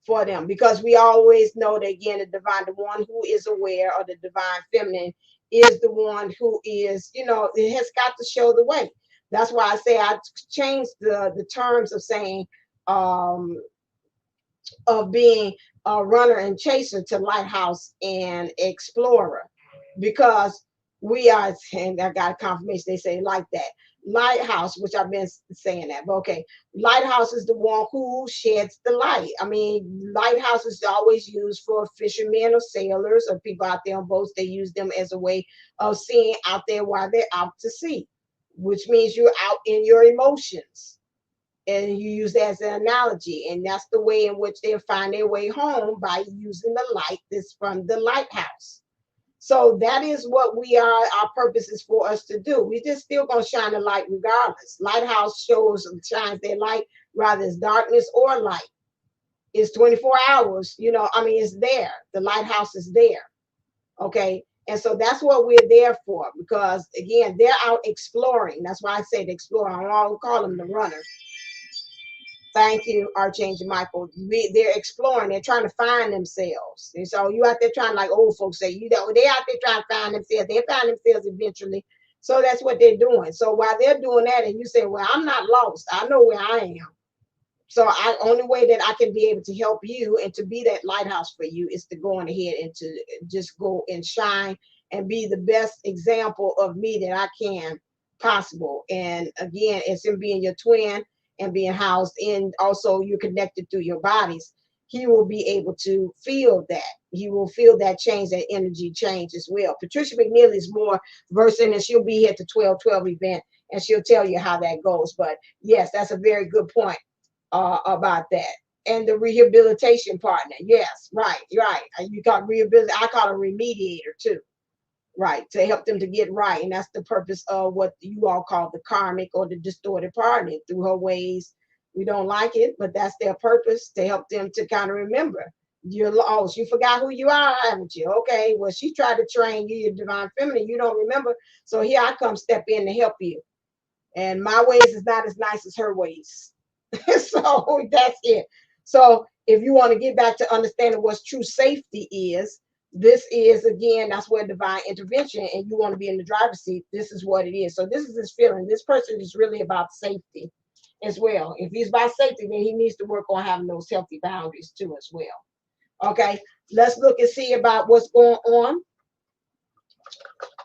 for them, because we always know that, again, the divine, the one who is aware, or the divine feminine, is the one who is, it has got to show the way. That's why I say I changed the terms of saying of being a runner and chaser to lighthouse and explorer, because we are, and I got a confirmation they say like that. Lighthouse, which I've been saying that, but okay, lighthouse is the one who sheds the light. I mean, lighthouse is always used for fishermen or sailors or people out there on boats. They use them as a way of seeing out there while they're out to sea, which means you're out in your emotions, and you use that as an analogy, and that's the way in which they'll find their way home, by using the light that's from the lighthouse. So that is what we are. Our purpose is for us to do. We just still gonna shine the light regardless. Lighthouse shows and shines their light, rather it's darkness or light. It's 24 hours. You know, I mean, it's there. The lighthouse is there. Okay. And so that's what we're there for, because again, they're out exploring. That's why I say the explorer. I don't call them the runners. Thank you, Archangel Michael. They're exploring. They're trying to find themselves. And so you out there trying, like old folks say, you know, they're out there trying to find themselves. They find themselves eventually. So that's what they're doing. So while they're doing that, and you say, well, I'm not lost. I know where I am. So I only way that I can be able to help you and to be that lighthouse for you is to go on ahead and to just go and shine and be the best example of me that I can possible. And again, it's in being your twin and being housed in, also you're connected through your bodies. He will be able to feel that. He will feel that change, that energy change as well. Patricia McNeely is more versed in it. She'll be here at the 12/12 event and she'll tell you how that goes. But yes, that's a very good point about that. And the rehabilitation partner. Yes, right, right. You call rehabilitation. I call a remediator too. Right, to help them to get right. And that's the purpose of what you all call the karmic or the distorted partner. Through her ways, we don't like it, but that's their purpose, to help them to kind of remember. You're lost. You forgot who you are, haven't you? Okay, well, she tried to train you, your divine feminine. You don't remember. So here I come, step in to help you. And my ways is not as nice as her ways. So that's it. So if you want to get back to understanding what true safety is, this is again, that's where divine intervention, and you want to be in the driver's seat. This is what it is. So this is his feeling. This person is really about safety as well. If he's about safety, then he needs to work on having those healthy boundaries too as well. Okay, let's look and see about what's going on.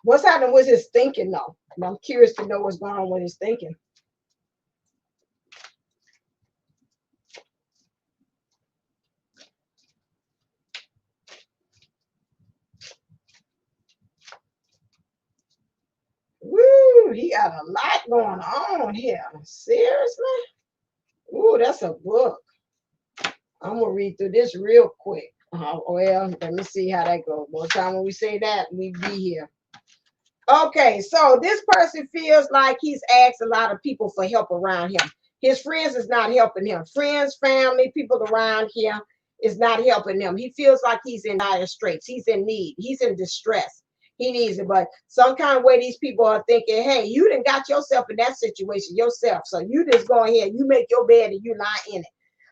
What's happening with his thinking though? And I'm curious to know what's going on with his thinking. Woo, he got a lot going on here. Seriously? Ooh, that's a book. I'm gonna read through this real quick. Well, let me see how that goes. More time when we say that, we be here. Okay, so this person feels like he's asked a lot of people for help around him. His friends is not helping him. Friends, family, people around him is not helping him. He feels like he's in dire straits. He's in need. He's in distress. He needs it. But some kind of way these people are thinking, hey, you done got yourself in that situation yourself. So you just go ahead, you make your bed and you lie in it.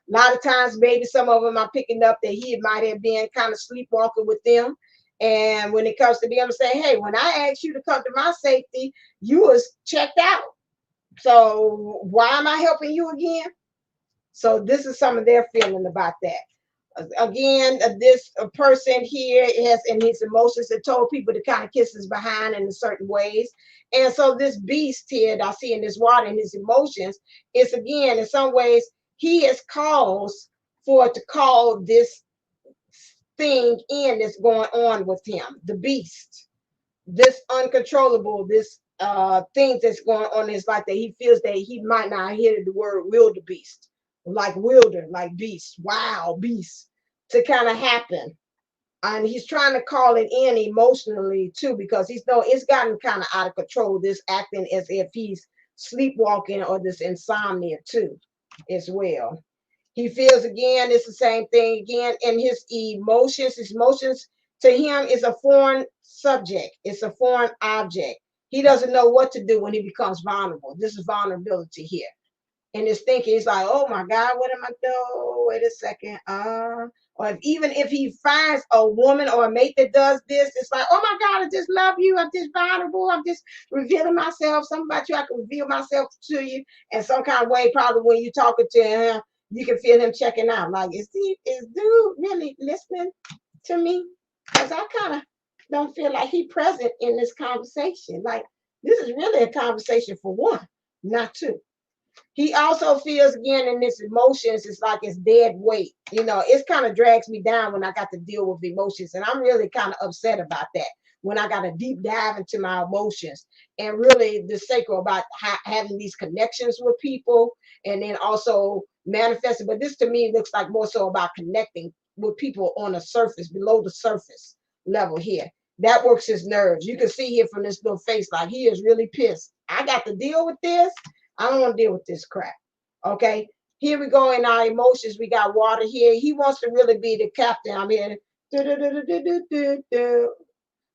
A lot of times, maybe some of them are picking up that he might have been kind of sleepwalking with them. And when it comes to be able to say, hey, when I asked you to come to my safety, you was checked out. So why am I helping you again? So this is some of their feeling about that. Again, this person here has in his emotions that told people to kind of kiss his behind in certain ways. And so this beast here that I see in this water and his emotions is again, in some ways, he is caused for to call this thing in that's going on with him, the beast, this uncontrollable, this things that's going on in his life that he feels that he might not hear the word wildebeest, like wilder, like beast, wow, beast, to kind of happen. And he's trying to call it in emotionally too, because he's no, it's gotten kind of out of control, this acting as if he's sleepwalking or this insomnia too, as well. He feels again, it's the same thing again in his emotions. His emotions to him is a foreign subject, it's a foreign object. He doesn't know what to do when he becomes vulnerable. This is vulnerability here. And his thinking, he's like, oh my God, what am I doing? Wait a second. Or even if he finds a woman or a mate that does this, it's like, oh my God, I just love you. I'm just vulnerable. I'm just revealing myself. Something about you, I can reveal myself to you. And some kind of way, probably when you're talking to him, you can feel him checking out. Like, is dude really listening to me? Because I kind of don't feel like he present in this conversation. Like, this is really a conversation for one, not two. He also feels again in his emotions, it's like it's dead weight. You know, it kind of drags me down when I got to deal with emotions. And I'm really kind of upset about that when I got to deep dive into my emotions and really the sacred about having these connections with people and then also manifesting. But this to me looks like more so about connecting with people on the surface, below the surface level here. That works his nerves. You can see here from this little face, like he is really pissed. I got to deal with this. I don't want to deal with this crap. Okay. Here we go in our emotions. We got water here. He wants to really be the captain. I'm here.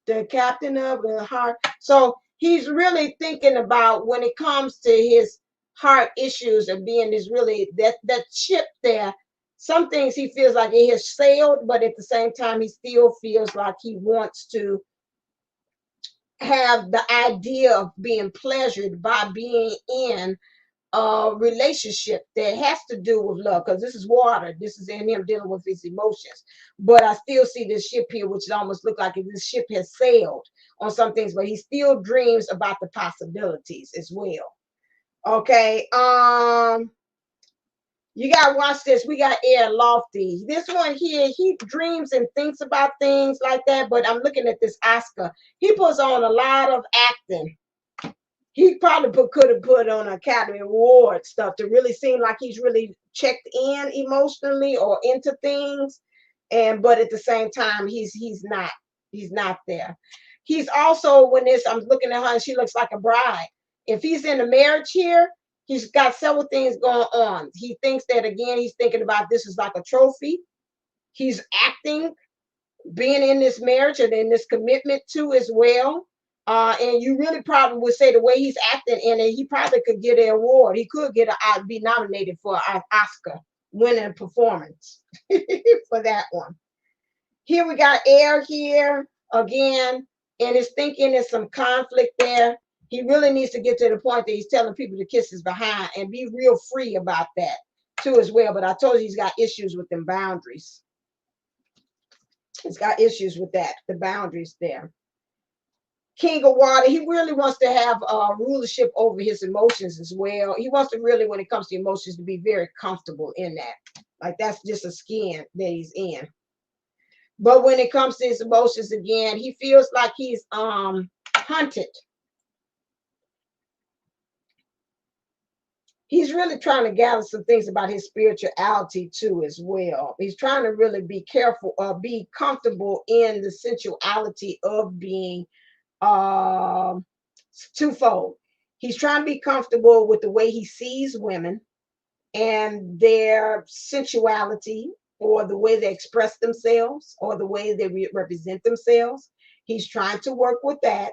The captain of the heart. So he's really thinking about when it comes to his heart issues and being this really that ship there. Some things he feels like it has sailed, but at the same time, he still feels like he wants to have the idea of being pleasured by being in a relationship that has to do with love, because this is water. This is in him dealing with his emotions. But I still see this ship here, which almost look like this ship has sailed on some things, but he still dreams about the possibilities as well. Okay. You gotta watch this. We got Air Lofty. This one here, he dreams and thinks about things like that. But I'm looking at this Oscar. He puts on a lot of acting. He probably could have put on Academy Award stuff to really seem like he's really checked in emotionally or into things. And but at the same time, he's not there. He's also, when this, I'm looking at her and she looks like a bride. If he's in a marriage here, he's got several things going on. He thinks that, again, he's thinking about this is like a trophy. He's acting, being in this marriage and in this commitment too as well. And you really probably would say the way he's acting in it, he probably could get an award. He could be nominated for an Oscar winning performance for that one. Here we got Air here again, and his thinking is some conflict there. He really needs to get to the point that he's telling people to kiss his behind and be real free about that too as well. But I told you he's got issues with them boundaries. He's got issues with that, the boundaries there. King of Water, he really wants to have rulership over his emotions as well. He wants to really, when it comes to emotions, to be very comfortable in that. Like that's just a skin that he's in. But when it comes to his emotions, again, he feels like he's hunted. He's really trying to gather some things about his spirituality too as well. He's trying to really be careful or be comfortable in the sensuality of being twofold. He's trying to be comfortable with the way he sees women and their sensuality, or the way they express themselves, or the way they represent themselves. He's trying to work with that.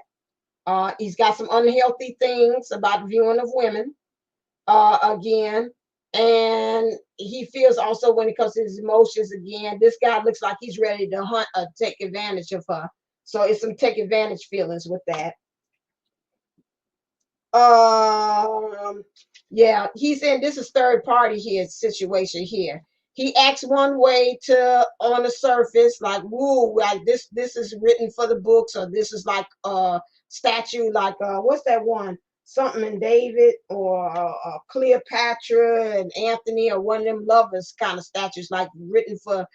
He's got some unhealthy things about viewing of women again. And he feels also, when it comes to his emotions, again, this guy looks like he's ready to hunt or take advantage of her. So it's some take advantage feelings with that. Yeah, he's in, this is third party here situation here. He acts one way to on the surface, like woo, like this is written for the books, or this is like a statue, like what's that one? Something in David, or Cleopatra and Anthony, or one of them lovers kind of statues, like written for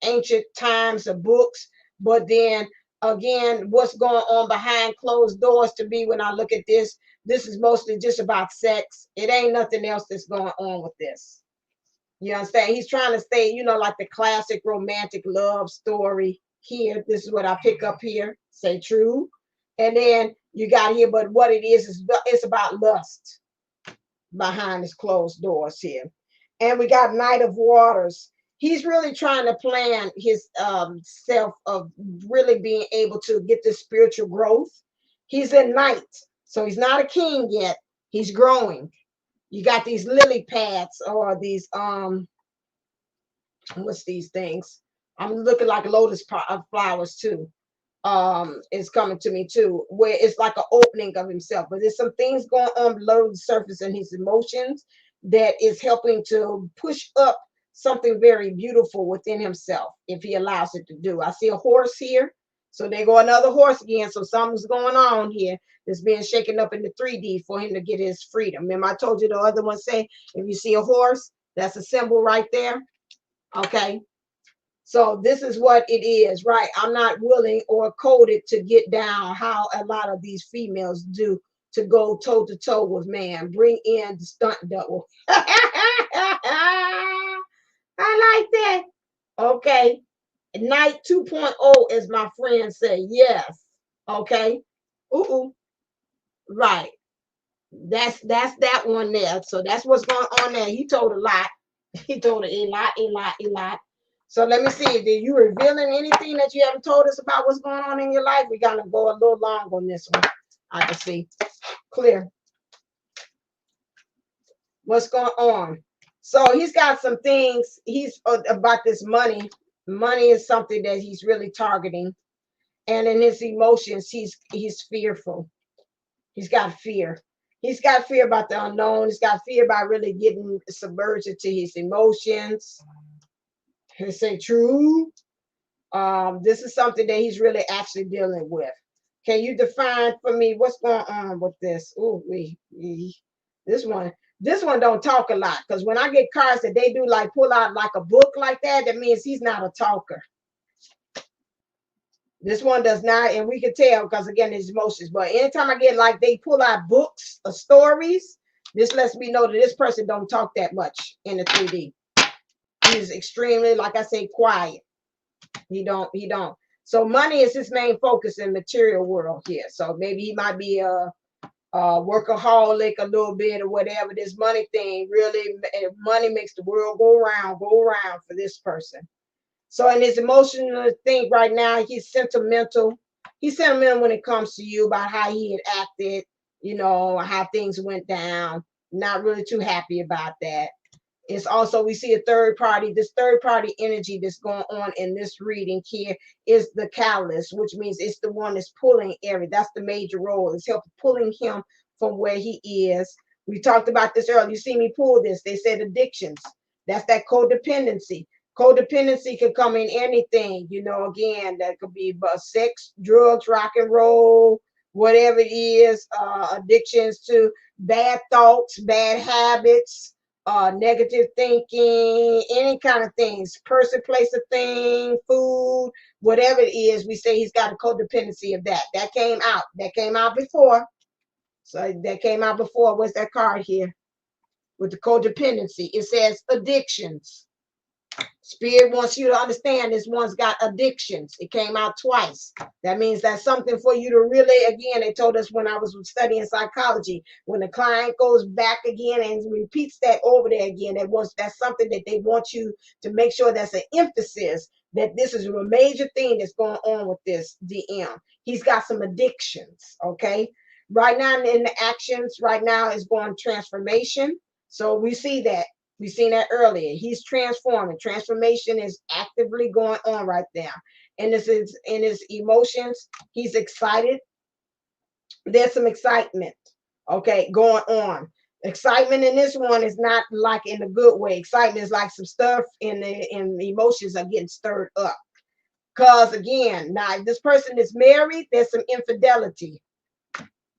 ancient times of books. But then again, what's going on behind closed doors to me when I look at this is mostly just about sex. It ain't nothing else that's going on with this. You understand? He's trying to stay, like the classic romantic love story here. This is what I pick up here. Say true. And then you got here, but what it is it's about lust behind his closed doors here. And we got Knight of Waters. He's really trying to plan his self of really being able to get this spiritual growth. He's a knight, so he's not a king yet. He's growing. You got these lily pads, or these what's these things? I'm looking like lotus flowers too. Is coming to me too, where it's like an opening of himself. But there's some things going on below the surface in his emotions that is helping to push up something very beautiful within himself if he allows it to do. I see a horse here. So there go another horse again. So something's going on here that's being shaken up in the 3D for him to get his freedom. Remember, I told you the other one say, if you see a horse, that's a symbol right there. Okay. So this is what it is, right? I'm not willing or coded to get down how a lot of these females do, to go toe to toe with man. Bring in the stunt double. I like that. Okay. Night 2.0, as my friends say. Yes. Okay. Ooh. Right. That's that one there. So that's what's going on there. He told a lot. He told a lot, a lot, a lot. So let me see. Did you revealing anything that you haven't told us about what's going on in your life? We're gonna go a little long on this one. I can see. Clear. What's going on? So he's got some things. He's about this money. Money is something that he's really targeting. And in his emotions, he's fearful. He's got fear. He's got fear about the unknown. He's got fear about really getting submerged to his emotions. He say true. This is something that he's really actually dealing with. Can you define for me what's going on with this? Oh, this one. This one don't talk a lot because when I get cards that they do like pull out like a book like that, that means he's not a talker. This one does not, and we can tell because again, his emotions. But anytime I get like they pull out books or stories, this lets me know that this person don't talk that much in the 3D. He's extremely, like I say, quiet. He don't. So money is his main focus in material world here. So maybe he might be a workaholic a little bit or whatever. This money thing really, money makes the world go around for this person. So in his emotional thing right now, he's sentimental. He's sentimental when it comes to you about how he had acted, how things went down. Not really too happy about that. It's also, we see a third party. This third party energy that's going on in this reading here is the catalyst, which means it's the one that's pulling every. That's the major role. It's helping pulling him from where he is. We talked about this earlier. You see me pull this. They said addictions. That's that codependency. Codependency could come in anything, again, that could be sex, drugs, rock and roll, whatever it is, addictions to bad thoughts, bad habits, negative thinking, any kind of things, person, place, a thing, food, whatever it is, we say he's got a codependency of that. That came out. That came out before. So that came out before. What's that card here? With the codependency. It says addictions. Spirit wants you to understand this one's got addictions. It came out twice. That means that's something for you to really, again, they told us when I was studying psychology, when the client goes back again and repeats that over there again, that's something that they want you to make sure that's an emphasis that this is a major thing that's going on with this DM. He's got some addictions, okay? Right now in the actions, right now is going transformation. So we see that. We've seen that earlier. He's transforming. Transformation is actively going on right there. And this is in his emotions. He's excited. There's some excitement, okay, going on. Excitement in this one is not like in a good way. Excitement is like some stuff in the emotions are getting stirred up. Because again, now if this person is married, there's some infidelity,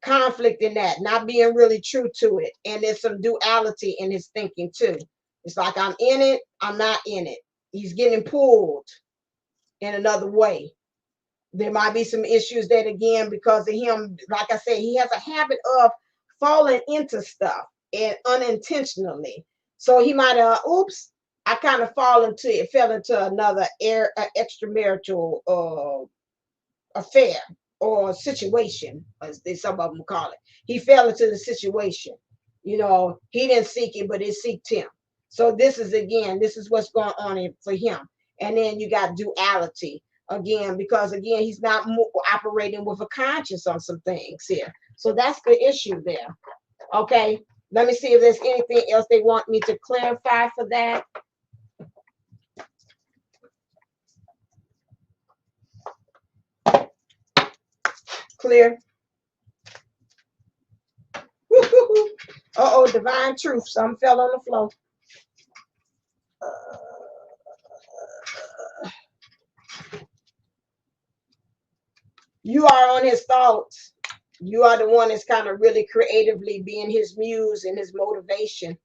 conflict in that, not being really true to it. And there's some duality in his thinking too. It's like I'm in it, I'm not in it. He's getting pulled in another way. There might be some issues that again, because of him, like I said, he has a habit of falling into stuff and unintentionally. So he might have, oops, I kind of fell into another extramarital affair or situation, as some of them call it. He fell into the situation. He didn't seek it, but it seeked him. So this is what's going on for him. And then you got duality again, because again, he's not operating with a conscience on some things here. So that's the issue there. Okay. Let me see if there's anything else they want me to clarify for that. Clear. Uh-oh, divine truth. Some fell on the floor. You are on his thoughts. You are the one that's kind of really creatively being his muse and his motivation.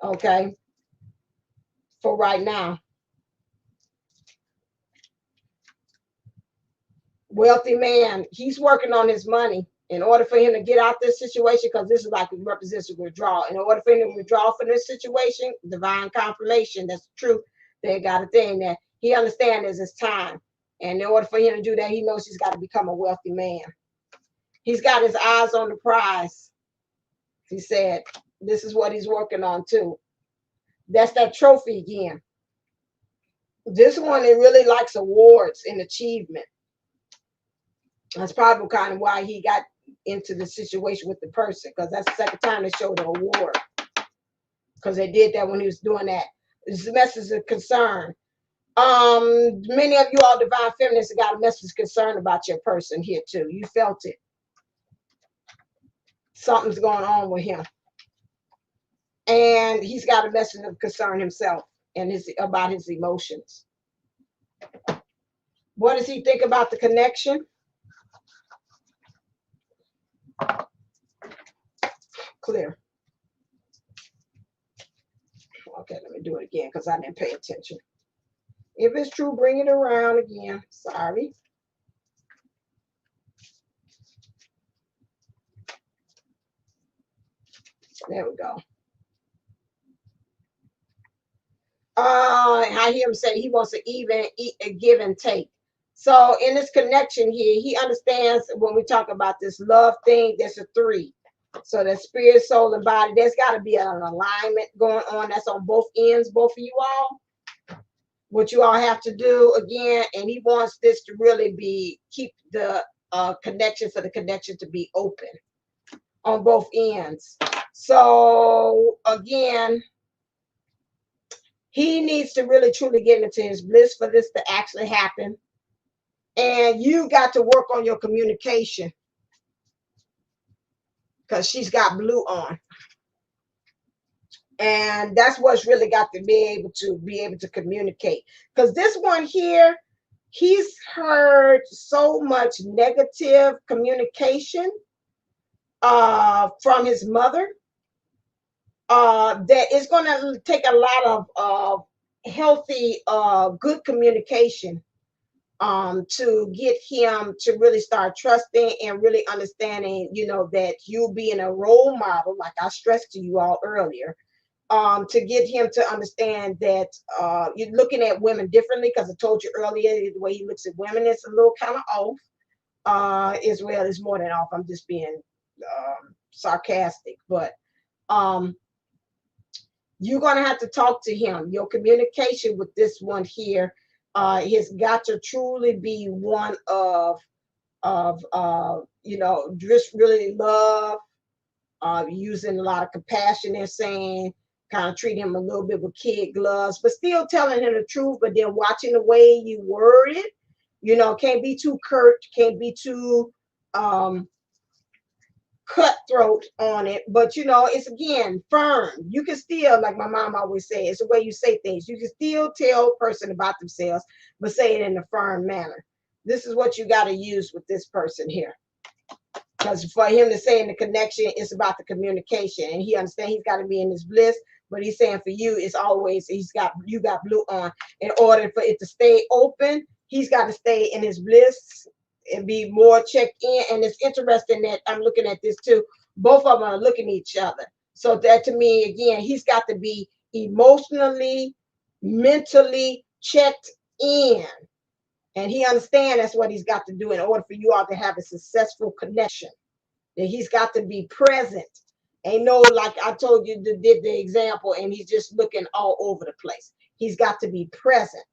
Okay. For right now. Wealthy man. He's working on his money. In order for him to get out this situation, because this is like it represents a withdrawal. In order for him to withdraw from this situation, divine confirmation, that's the truth. They got a thing that he understands is his time. And in order for him to do that, he knows he's got to become a wealthy man. He's got his eyes on the prize. He said, this is what he's working on too. That's that trophy again. This one, it really likes awards and achievement. That's probably kind of why he got into the situation with the person, because that's the second time they showed the award. Because they did that when he was doing that. This message of concern. Many of you all divine feminists got a message of concern about your person here too. You felt it. Something's going on with him. And he's got a message of concern himself and about his emotions. What does he think about the connection? Clear. Okay, let me do it again because I didn't pay attention. If it's true, bring it around again. Sorry. There we go. I hear him say he wants to even give and take. So in this connection here, he understands when we talk about this love thing, there's a 3. So the spirit, soul, and body, there's got to be an alignment going on. That's on both ends, both of you all. What you all have to do again, and he wants this to really keep the connection, for the connection to be open on both ends. So again, he needs to really truly get into his bliss for this to actually happen. And you got to work on your communication, because she's got blue on. And that's what's really got to be able to communicate. Because this one here, he's heard so much negative communication from his mother that it's going to take a lot of healthy, good communication to get him to really start trusting and really understanding, that you being a role model, like I stressed to you all earlier, to get him to understand that you're looking at women differently, because I told you earlier the way he looks at women is a little kind of off. As well as more than off. I'm just being sarcastic, but you're going to have to talk to him. Your communication with this one here has got to truly be one of just really love, using a lot of compassion and saying, kind of treat him a little bit with kid gloves, but still telling him the truth, but then watching the way you word it. Can't be too curt, can't be too cutthroat on it, but it's again firm. You can still, like my mom always say, it's the way you say things. You can still tell a person about themselves, but say it in a firm manner. This is what you got to use with this person here, because for him to say in the connection, it's about the communication, and he understands he's got to be in his bliss. But he's saying for you, it's always you got blue on. In order for it to stay open, he's got to stay in his bliss and be more checked in. And it's interesting that I'm looking at this too. Both of them are looking at each other. So that to me, again, he's got to be emotionally, mentally checked in. And he understands that's what he's got to do in order for you all to have a successful connection. That he's got to be present. Ain't no, like I told you, did the example, and he's just looking all over the place. He's got to be present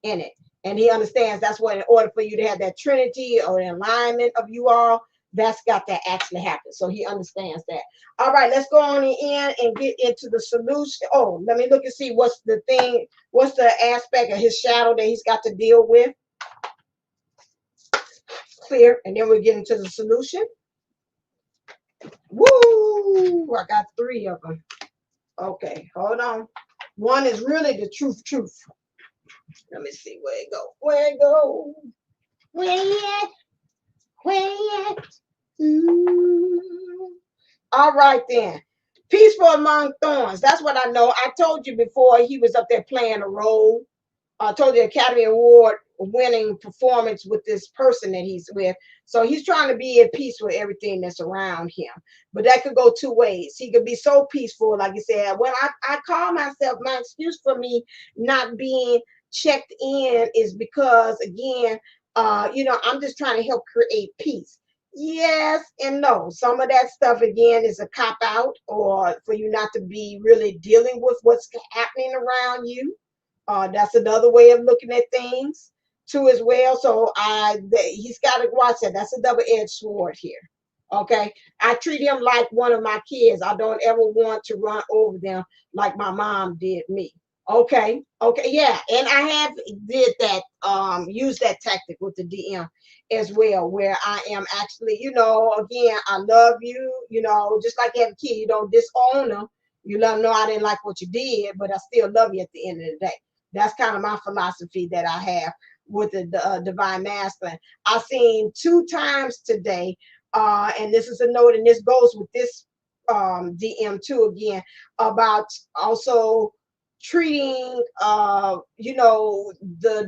in it. And he understands that's what, in order for you to have that trinity or an alignment of you all, that's got to actually happen. So he understands that. All right, let's go on in and get into the solution. Oh, let me look and see what's the aspect of his shadow that he's got to deal with. Clear. And then we'll get into the solution. Woo! I got 3 of them. Okay, hold on. One is really the truth. Let me see where it go. Where it go? Where it? All right then. Peaceful among thorns. That's what I know. I told you before he was up there playing a role. I told you Academy Award winning performance with this person that he's with. So he's trying to be at peace with everything that's around him. But that could go 2 ways. He could be so peaceful, like you said, well, I call myself, my excuse for me not being checked in is because, again, I'm just trying to help create peace. Yes and no. Some of that stuff, again, is a cop out, or for you not to be really dealing with what's happening around you. That's another way of looking at things too, as well. So he's got to watch that. That's a double-edged sword here. Okay, I treat him like one of my kids. I don't ever want to run over them like my mom did me. Okay, yeah, and I have did that, use that tactic with the DM as well, where I am actually, again, I love you, just like you have a kid, you don't disown them. You let them know I didn't like what you did, but I still love you at the end of the day. That's kind of my philosophy that I have with the divine masculine. I've seen 2 times today, and this is a note, and this goes with this DM too, again, about also treating the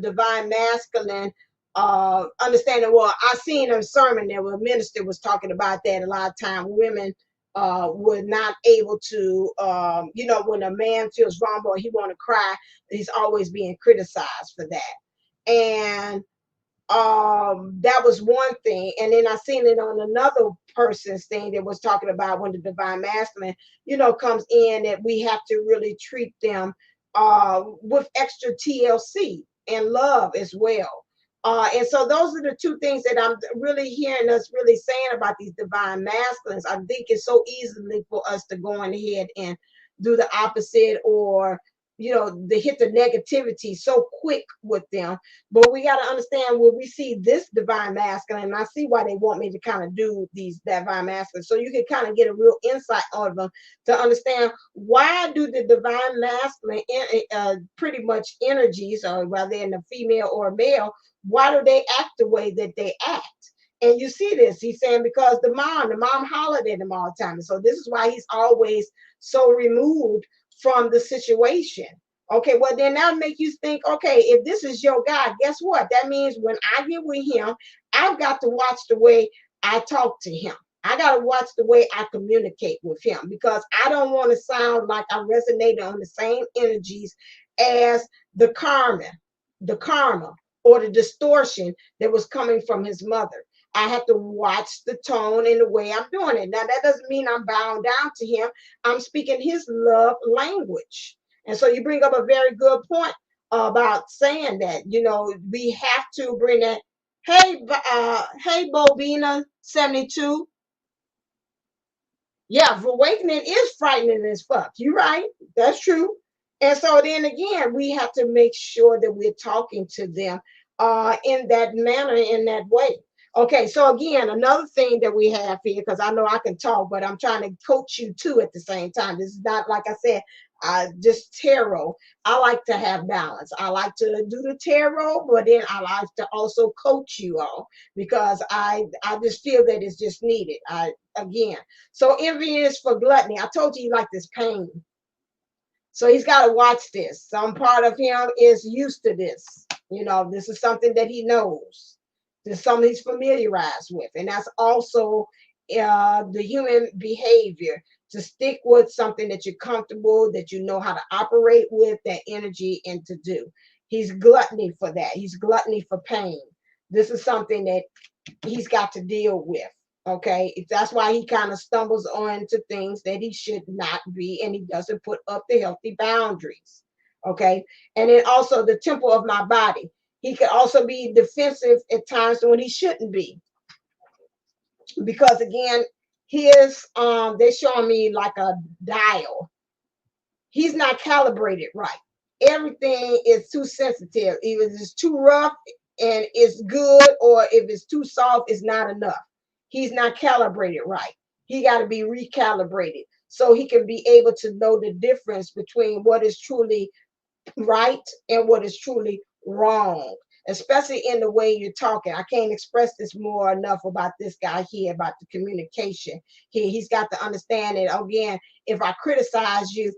divine masculine, understanding. Well, I seen a sermon there where a minister was talking about that. A lot of time women were not able to, when a man feels wrong or he want to cry, he's always being criticized for that. And that was one thing. And then I seen it on another person's thing that was talking about when the divine masculine, comes in, that we have to really treat them with extra TLC and love as well. And so those are the two things that I'm really hearing us really saying about these divine masculines. I think it's so easily for us to go on ahead and do the opposite, or to hit the negativity so quick with them. But we got to understand, when we see this divine masculine, and I see why they want me to kind of do these divine masculine, so you can kind of get a real insight of them, to understand why do the divine masculine pretty much energies, or whether in a female or a male, why do they act the way that they act? And you see this, he's saying because the mom hollered at him all the time. So this is why he's always so removed from the situation. Okay, well, then that'll make you think, okay, if this is your God, guess what? That means when I get with him, I've got to watch the way I talk to him. I got to watch the way I communicate with him, because I don't want to sound like I resonated on the same energies as the karma, or the distortion that was coming from his mother. I have to watch the tone and the way I'm doing it. Now, that doesn't mean I'm bowing down to him. I'm speaking his love language. And so you bring up a very good point about saying that, we have to bring that. Hey, Bobina 72. Yeah, awakening is frightening as fuck. You're right. That's true. And so then again, we have to make sure that we're talking to them in that manner, in that way. Okay, so again, another thing that we have here, because I know I can talk, but I'm trying to coach you too at the same time. This is not, like I said, just tarot. I like to have balance. I like to do the tarot, but then I like to also coach you all, because I just feel that it's just needed. Again, so envy is for gluttony. I told you he liked this pain. So he's got to watch this. Some part of him is used to this. This is something that he knows. This is something he's familiarized with. And that's also the human behavior, to stick with something that you're comfortable, that you know how to operate with that energy and to do. He's gluttony for that. He's gluttony for pain. This is something that he's got to deal with. Okay, that's why he kind of stumbles on to things that he should not be, and he doesn't put up the healthy boundaries. Okay, and then also the temple of my body. He could also be defensive at times when he shouldn't be, because again, his they're showing me like a dial. He's not calibrated right. Everything is too sensitive. Either it's too rough and it's good, or if it's too soft, it's not enough. He's not calibrated right. He got to be recalibrated so he can be able to know the difference between what is truly right and what is truly wrong, especially in the way you're talking. I can't express this more enough about this guy here, about the communication. He's got to understand it. Again, if I criticize you,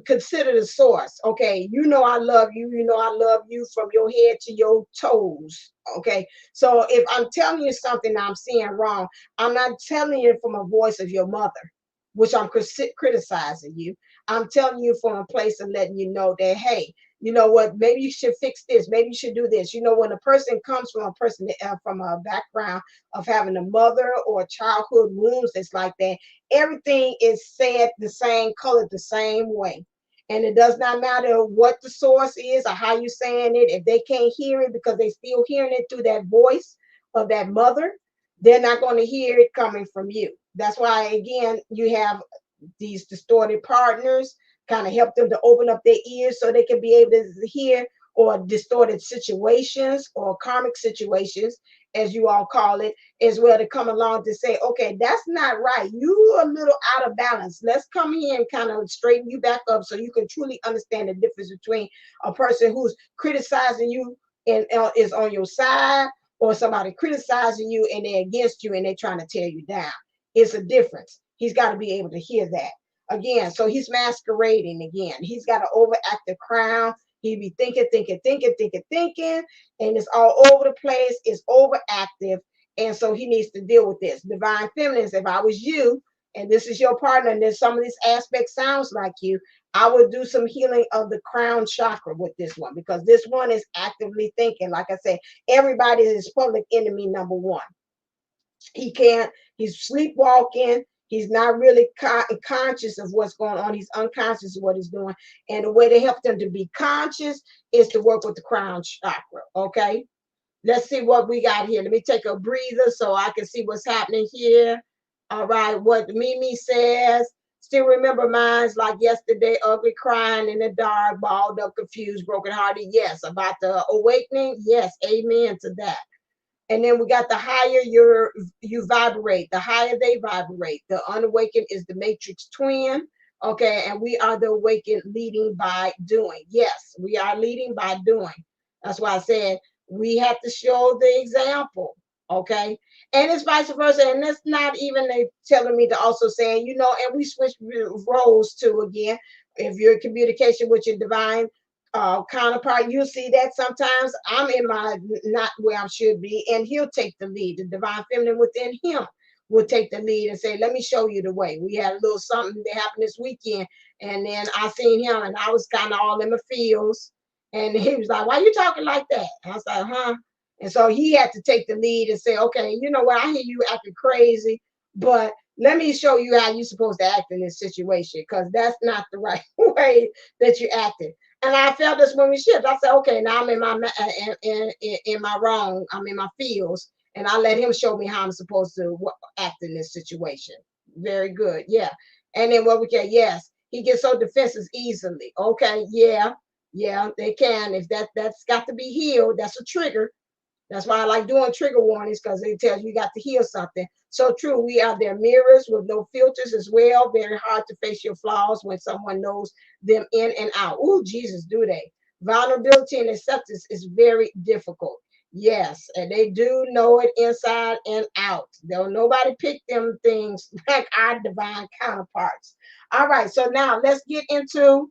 consider the source. Okay, I love you. I love you from your head to your toes. Okay, so if I'm telling you something I'm seeing wrong, I'm not telling you from a voice of your mother, which I'm criticizing you. I'm telling you from a place of letting you know that, hey, You know what? Maybe you should fix this. Maybe you should do this. You know, when a person comes from from a background of having a mother or childhood wounds that's like that, everything is said the same, colored the same way. And it does not matter what the source is or how you're saying it. If they can't hear it because they still hearing it through that voice of that mother, they're not going to hear it coming from you. That's why, again, you have these distorted partners, kind of help them to open up their ears so they can be able to hear, or distorted situations or karmic situations, as you all call it, as well, to come along to say, okay, that's not right. You a little out of balance. Let's come here and kind of straighten you back up so you can truly understand the difference between a person who's criticizing you and is on your side, or somebody criticizing you and they're against you and they're trying to tear you down. It's a difference. He's got to be able to hear that. Again, so he's masquerading again. He's got an overactive crown. He be thinking, and it's all over the place. It's overactive. And so he needs to deal with this. Divine feminines, if I was you, and this is your partner, and then some of these aspects sounds like you, I would do some healing of the crown chakra with this one, because this one is actively thinking. Like I said, everybody is public enemy number one. He can't, he's sleepwalking. He's not really conscious of what's going on. He's unconscious of what he's doing. And the way to help them to be conscious is to work with the crown chakra. Okay. Let's see what we got here. Let me take a breather so I can see what's happening here. All right. What Mimi says. Still remember mine's like yesterday, ugly, crying in the dark, balled up, confused, brokenhearted. Yes. About the awakening. Yes. Amen to that. And then we got the higher you vibrate, the higher they vibrate. The unawakened is the matrix twin. Okay, and we are the awakened, leading by doing. Yes, we are leading by doing. That's why I said we have to show the example. Okay, and it's vice versa. And that's not even they telling me to also saying, you know, and we switch roles too again. If you're in communication with your divine counterpart, you'll see that sometimes I'm in my not where I should be, and he'll take the lead. The divine feminine within him will take the lead and say, let me show you the way. We had a little something that happened this weekend, and then I seen him and I was kind of all in the feels, and he was like, why you talking like that? And I was like, huh? And so he had to take the lead and say, okay, you know what, I hear you acting crazy, but let me show you how you're supposed to act in this situation, because that's not the right way that you acted. And I felt this when we shipped. I said, okay, now I'm in my in my wrong. I'm in my feels, and I let him show me how I'm supposed to act in this situation. Very good, yeah. And then what we get, yes, he gets so defensive easily. Okay, yeah, yeah, they can. If that's got to be healed, that's a trigger. That's why I like doing trigger warnings, because it tells you got to heal something. So true. We are their mirrors with no filters as well. Very hard to face your flaws when someone knows them in and out. Oh, Jesus, do they? Vulnerability and acceptance is very difficult. Yes, and they do know it inside and out. Though nobody pick them things like our divine counterparts. All right, so now let's get into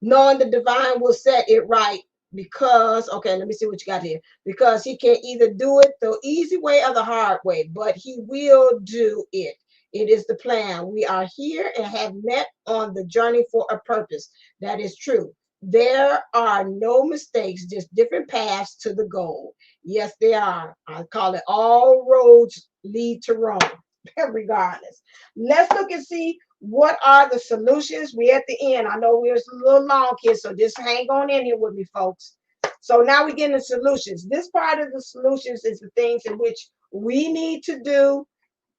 knowing the divine will set it right, because, okay, let me see what you got here. Because he can either do it the easy way or the hard way, but he will do it. It is the plan. We are here and have met on the journey for a purpose. That is true. There are no mistakes, just different paths to the goal. Yes, there are. I call it all roads lead to Rome, regardless. Let's look and see what are the solutions. We at the end. I know we're a little long here, so just hang on in here with me, folks. So now we get into solutions. This part of the solutions is the things in which we need to do,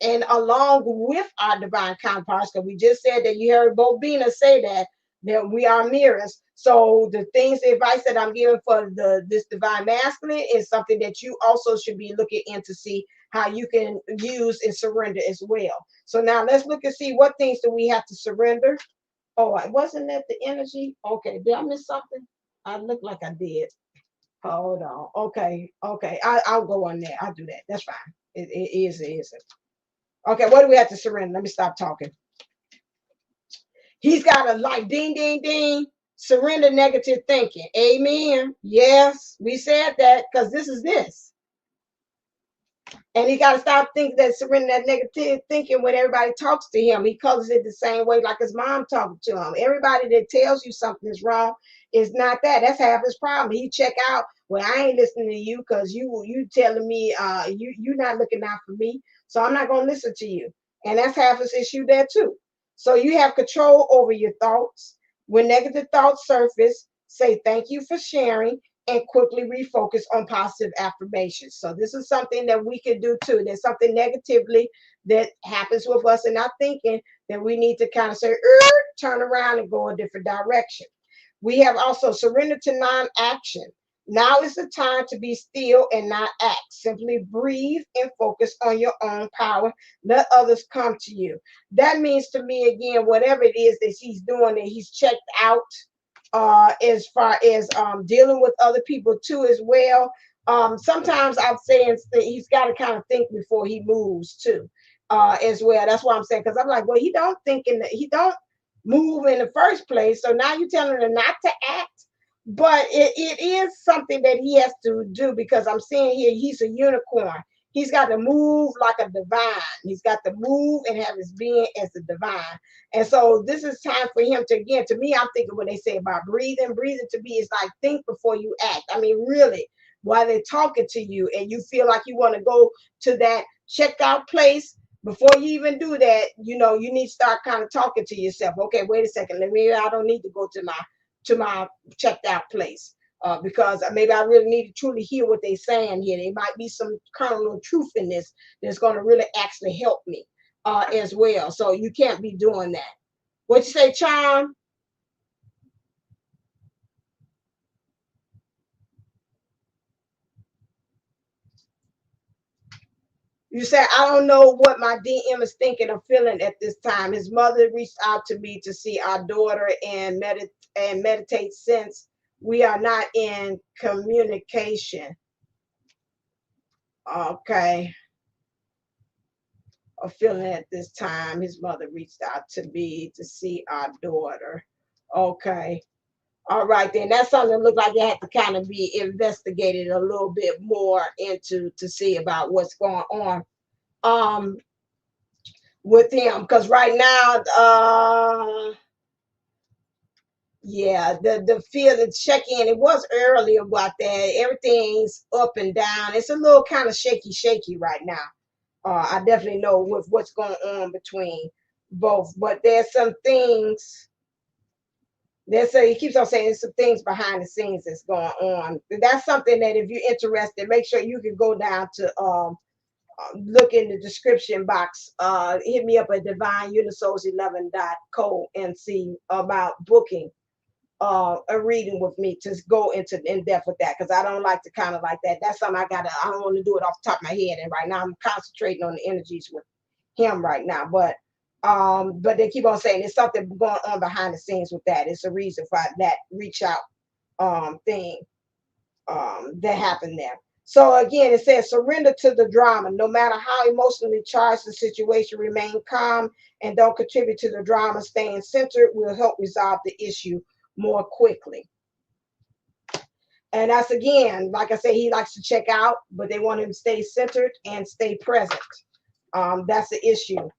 and along with our divine counterparts, because we just said that you heard Bobina say that we are mirrors. So the things, the advice that I'm giving for this divine masculine is something that you also should be looking in to see how you can use and surrender as well. So now let's look and see what things do we have to surrender. Oh, wasn't that the energy? Okay, did I miss something? I look like I did. Hold on. Okay, okay. I'll go on there. I'll do that. That's fine. It is. Okay, what do we have to surrender? Let me stop talking. He's got a like ding, ding, ding. Surrender negative thinking. Amen. Yes, we said that because this is this. And he got to stop thinking that, surrender that negative thinking when everybody talks to him. He colors it the same way like his mom talking to him. Everybody that tells you something is wrong is not that. That's half his problem. He check out, well, I ain't listening to you because you telling me you not looking out for me. So I'm not gonna listen to you. And that's half his issue there too. So you have control over your thoughts. When negative thoughts surface, say thank you for sharing and quickly refocus on positive affirmations. So this is something that we can do too. There's something negatively that happens with us in our thinking that we need to kind of say, turn around and go a different direction. We have also surrender to non-action. Now is the time to be still and not act. Simply breathe and focus on your own power. Let others come to you. That means to me, again, whatever it is that he's doing, that he's checked out as far as dealing with other people too as well. Sometimes I'm saying he's got to kind of think before he moves too, as well. That's why I'm saying, because I'm like, well, he don't move in the first place. So now you're telling him not to act, but it is something that he has to do because I'm seeing here he's a unicorn. He's got to move like a divine. He's got to move and have his being as a divine. And so this is time for him to, again, to me, I'm thinking when they say about breathing, breathing to me is like think before you act. I mean, really, while they're talking to you and you feel like you want to go to that checkout place, before you even do that, you need to start kind of talking to yourself. Okay, wait a second. I don't need to go to my checked out place. Because maybe I really need to truly hear what they're saying here. There might be some kernel of truth in this that's going to really actually help me as well. So you can't be doing that. What you say, Charm? You said, I don't know what my DM is thinking or feeling at this time. His mother reached out to me to see our daughter and meditate since we are not in communication. Okay. Or feeling at this time. His mother reached out to me to see our daughter. Okay. All right, then that's something that looked like it had to kind of be investigated a little bit more into to see about what's going on um with him. Because right now, yeah, the fear, the check-in, it was earlier about that. Everything's up and down. It's a little kind of shaky right now. I definitely know with what's going on between both, but there's some things. He keeps on saying there's some things behind the scenes that's going on. That's something that if you're interested, make sure you can go down to look in the description box. Hit me up at divineunisource11.co and see about booking a reading with me to go into in depth with that, because I don't like to kind of like that. That's something I don't want to do it off the top of my head. And right now I'm concentrating on the energies with him right now. But they keep on saying there's something going on behind the scenes with that. It's a reason for that reach out thing that happened there. So again, it says surrender to the drama. No matter how emotionally charged the situation, remain calm and don't contribute to the drama. Staying centered will help resolve the issue more quickly. And that's, again, like I said, he likes to check out, but they want him to stay centered and stay present. That's the issue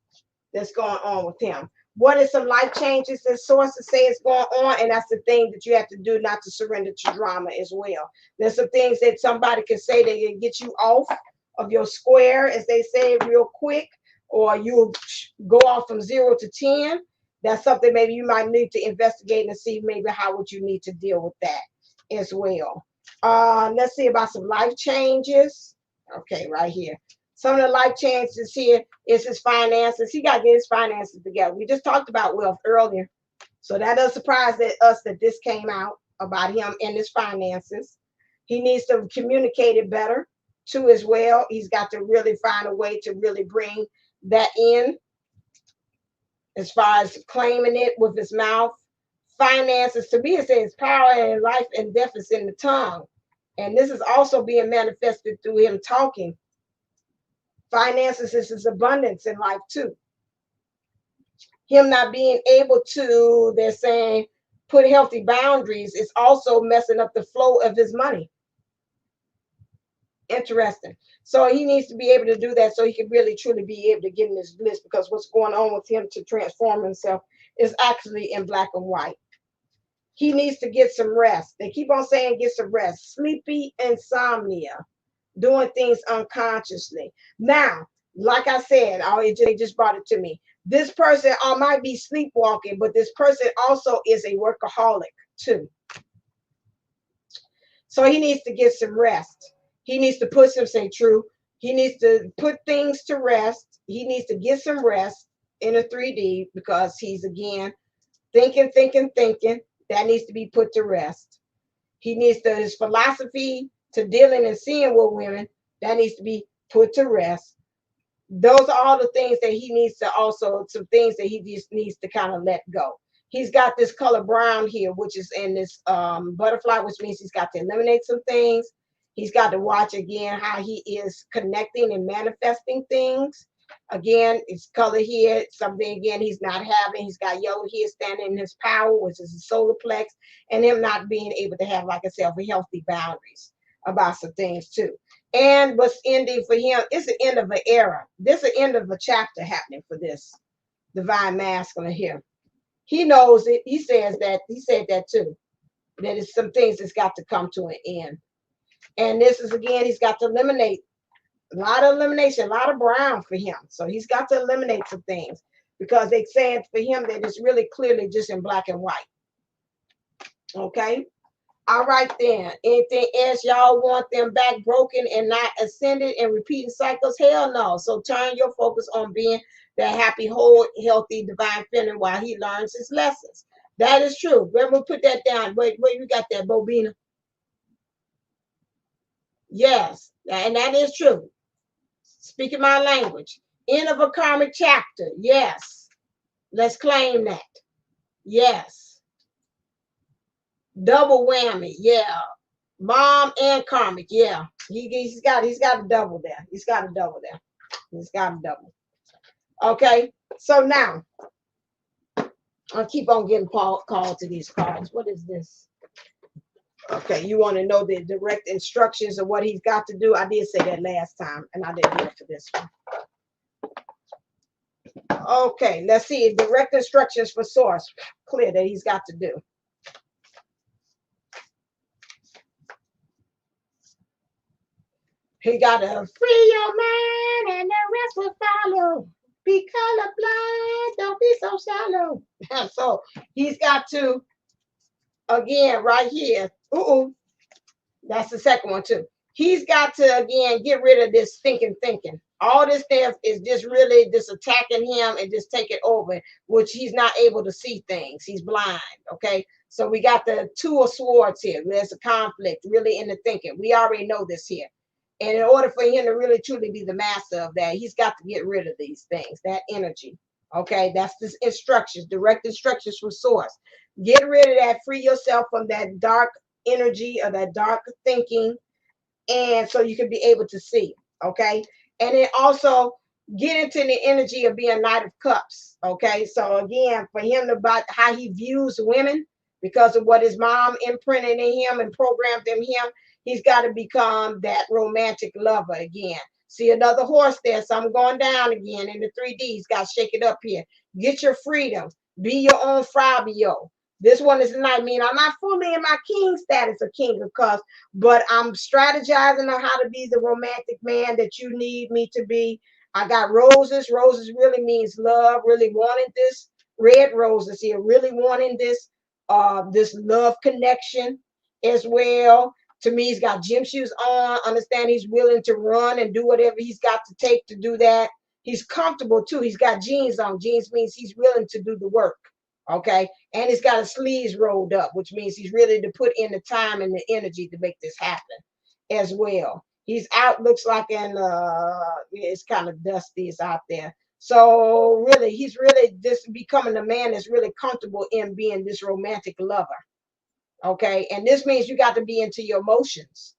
that's going on with him. What are some life changes that sources say is going on? And that's the thing that you have to do, not to surrender to drama as well. There's some things that somebody can say that can get you off of your square, as they say, real quick, or you'll go off from 0 to 10. That's something maybe you might need to investigate and see maybe how would you need to deal with that as well. Let's see about some life changes. Okay, right here. Some of the life changes here is his finances. He got to get his finances together. We just talked about wealth earlier. So that doesn't surprise us that this came out about him and his finances. He needs to communicate it better too as well. He's got to really find a way to really bring that in as far as claiming it with his mouth. Finances, to me, it says power and life and death is in the tongue. And this is also being manifested through him talking. Finances is his abundance in life too. Him not being able to, they're saying, put healthy boundaries is also messing up the flow of his money. Interesting. So he needs to be able to do that so he can really truly be able to get in this bliss, because what's going on with him to transform himself is actually in black and white. He needs to get some rest. They keep on saying get some rest. Sleepy insomnia, doing things unconsciously. Now, like I said, they just brought it to me. This person might be sleepwalking, but this person also is a workaholic too. So he needs to get some rest. He needs to put some, say true. He needs to put things to rest. He needs to get some rest in a 3D, because he's again thinking, thinking, thinking. That needs to be put to rest. He needs to, his philosophy to dealing and seeing with women, that needs to be put to rest. Those are all the things that he needs to also, some things that he just needs to kind of let go. He's got this color brown here, which is in this butterfly, which means he's got to eliminate some things. He's got to watch again how he is connecting and manifesting things. Again, it's color here, something again he's not having. He's got yellow here standing in his power, which is the solar plex, and him not being able to have, like I said, healthy boundaries about some things too. And what's ending for him is the end of an era. This is the end of a chapter happening for this divine masculine here. He knows it. He says that. He said that too. That it's some things that's got to come to an end. And this is again, he's got to eliminate a lot of elimination, a lot of brown for him. So he's got to eliminate some things, because they're saying for him that it's really clearly just in black and white. Okay. All right then. Anything else y'all want them back broken and not ascended and repeating cycles? Hell no. So turn your focus on being that happy, whole, healthy, divine feeling while he learns his lessons. That is true. Remember, put that down. Wait, you got that, Bobina? Yes, and that is true. Speaking my language. End of a karmic chapter. Yes. Let's claim that. Yes. Double whammy. Yeah. Mom and karmic. Yeah. He's got a double there. He's got a double there. He's got a double. Okay. So now I'll keep on getting called to these cards. What is this? Okay, you want to know the direct instructions of what he's got to do. I did say that last time, and I didn't do it for this one. Okay, let's see. Direct instructions for source. Clear that he's got to do. He got to free your mind and the rest will follow. Be colorblind, don't be so shallow. So he's got to, again, right here. That's the second one too. He's got to again get rid of this thinking. All this stuff is just really just attacking him and just take it over, which he's not able to see things. He's blind. Okay. So we got the two of swords here. There's a conflict really in the thinking. We already know this here. And in order for him to really truly be the master of that, he's got to get rid of these things, that energy. Okay. That's the instructions, direct instructions from source. Get rid of that. Free yourself from that dark energy or that dark thinking, and so you can be able to see. Okay. And then also get into the energy of being Knight of Cups. Okay. So again, for him, about how he views women because of what his mom imprinted in him and programmed in him, he's got to become that romantic lover again. See another horse there. So I'm going down again in the 3Ds. Got to shake it up here. Get your freedom. Be your own Fabio. This one is not mean. I'm not fully in my king status of king of cups, but I'm strategizing on how to be the romantic man that you need me to be. I got roses. Roses really means love, really wanting this. Red roses here, really wanting this, this love connection as well. To me, he's got gym shoes on. Understand he's willing to run and do whatever he's got to take to do that. He's comfortable too. He's got jeans on. Jeans means he's willing to do the work. Okay. And he's got his sleeves rolled up, which means he's ready to put in the time and the energy to make this happen as well. He's out, looks like in, it's kind of dusty, it's out there. So really, he's really just becoming a man that's really comfortable in being this romantic lover. Okay. And this means you got to be into your emotions.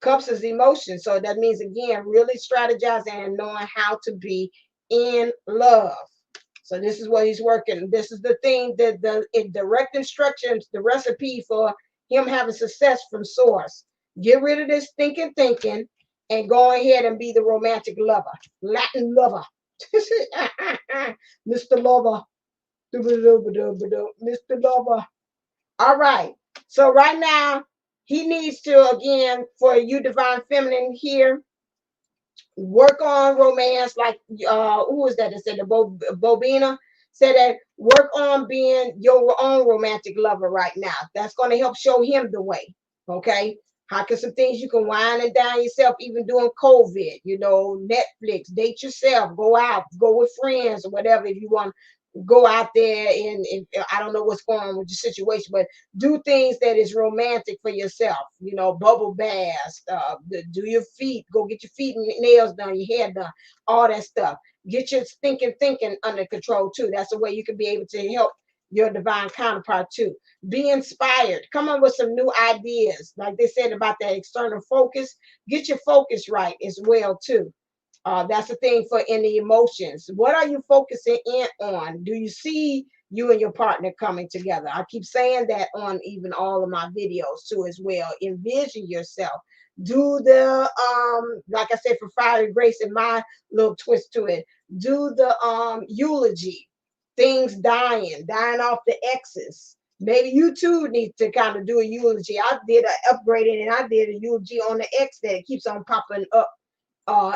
Cups is emotion. So that means, again, really strategizing and knowing how to be in love. So this is what he's working. This is the thing that the direct instructions, the recipe for him having success from source. Get rid of this thinking and go ahead and be the romantic lover, Latin lover. Mr. Lover. Mr. Lover. All right. So right now, he needs to, again, for you divine feminine here, work on romance. Like who was that said the Bobina said that work on being your own romantic lover right now. That's going to help show him the way. Okay. How can some things you can wind it down yourself, even during COVID, you know, Netflix, date yourself, go out, go with friends or whatever. If you want go out there and I don't know what's going on with your situation, but do things that is romantic for yourself. You know, bubble baths, do your feet, go get your feet and nails done, your hair done, all that stuff. Get your thinking under control too. That's the way you can be able to help your divine counterpart too. Be inspired. Come up with some new ideas. Like they said about that external focus, get your focus right as well too. That's the thing for any emotions. What are you focusing in on? Do you see you and your partner coming together? I keep saying that on even all of my videos too as well. Envision yourself. Do the like I said for Fiery Grace and my little twist to it. Do the eulogy. Things dying off the exes. Maybe you too need to kind of do a eulogy. I did an upgrading and I did a eulogy on the ex that keeps on popping up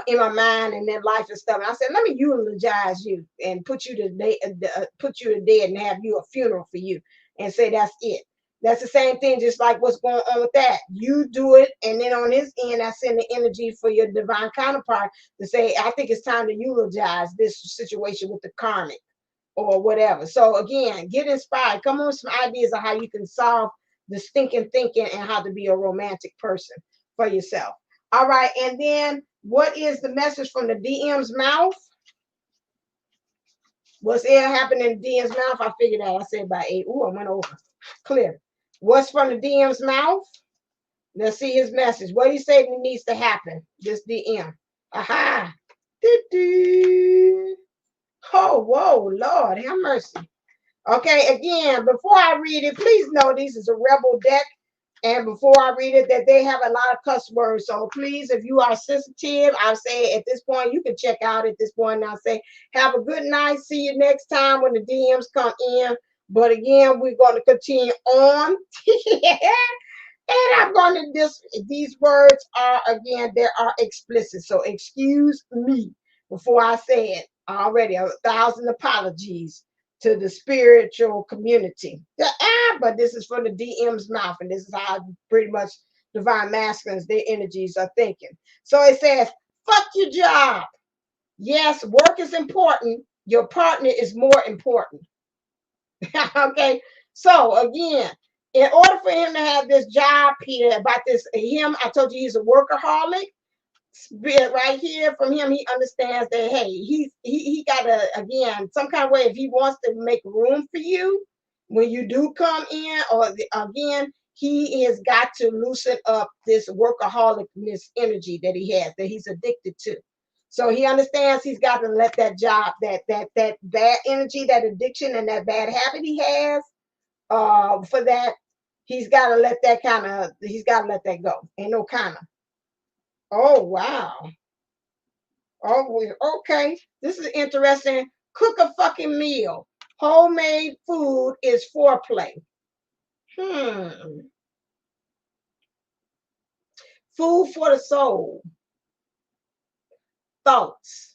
in my mind and then life and stuff. And I said, let me eulogize you and put you to dead and have you a funeral for you and say that's it. That's the same thing, just like what's going on with that. You do it, and then on his end, I send the energy for your divine counterpart to say, I think it's time to eulogize this situation with the karmic or whatever. So again, get inspired. Come on with some ideas of how you can solve the stinking thinking and how to be a romantic person for yourself. All right, and then what is the message from the DM's mouth? What's there happening in the DM's mouth? I figured out. I said by 8. Ooh, I went over. Clear. What's from the DM's mouth? Let's see his message. What he said needs to happen. This DM. Aha. Oh, whoa, Lord, have mercy. Okay, again, before I read it, please know this is a rebel deck. And before I read it, that they have a lot of cuss words. So please, if you are sensitive, I'll say at this point, you can check out at this point. And I'll say, have a good night. See you next time when the DMs come in. But again, we're going to continue on. And I'm going to, these words are, again, they are explicit. So excuse me before I say it already. 1,000 apologies to the spiritual community. But this is from the DM's mouth, and this is how pretty much divine masculines, their energies are thinking. So it says, fuck your job. Yes, work is important. Your partner is more important. Okay. So again, in order for him to have this job here, about this, I told you he's a workaholic. Right here from him, he understands that hey, he got to, again, some kind of way, if he wants to make room for you when you do come in, or again, he has got to loosen up this workaholicness energy that he has, that he's addicted to. So he understands he's got to let that job, that bad energy, that addiction, and that bad habit he has, for that, he's got to let that go. Ain't no kind of. Oh, wow. Oh, okay. This is interesting. Cook a fucking meal. Homemade food is foreplay. Food for the soul. Thoughts.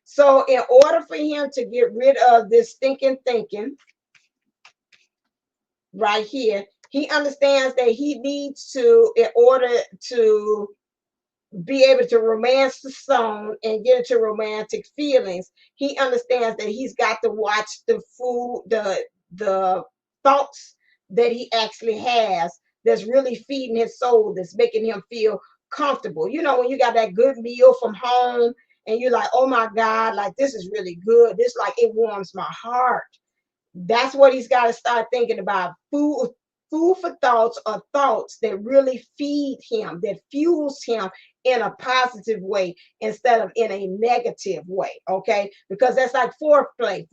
So in order for him to get rid of this thinking, right here, he understands that he needs to, in order to be able to romance the song and get into romantic feelings, he understands that he's got to watch the food, the thoughts that he actually has that's really feeding his soul, that's making him feel comfortable. You know, when you got that good meal from home and you're like, oh my God, like this is really good. This, like, it warms my heart. That's what he's got to start thinking about. Food for thoughts, or thoughts that really feed him, that fuels him in a positive way instead of in a negative way. Okay, because that's like foreplay.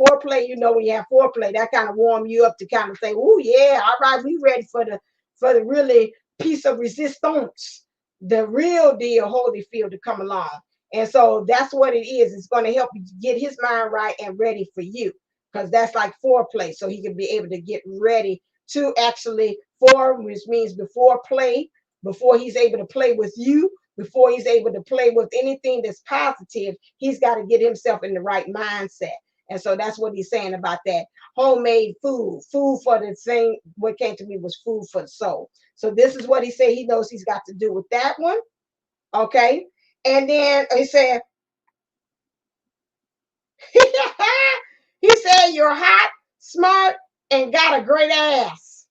You know, when you have foreplay, that kind of warm you up to kind of say, oh yeah, all right, we ready for the really piece of resistance. the real deal Holyfield to come along. And so that's what it is. It's going to help you get his mind right and ready for you, because that's like foreplay. So he can be able to get ready to actually form, which means before play, before he's able to play with you, before he's able to play with anything that's positive, he's got to get himself in the right mindset. And so that's what he's saying about that homemade food, food for the thing. What came to me was food for the soul. So this is what he said he knows he's got to do with that one. Okay. And then he said, he said, you're hot, smart, and got a great ass.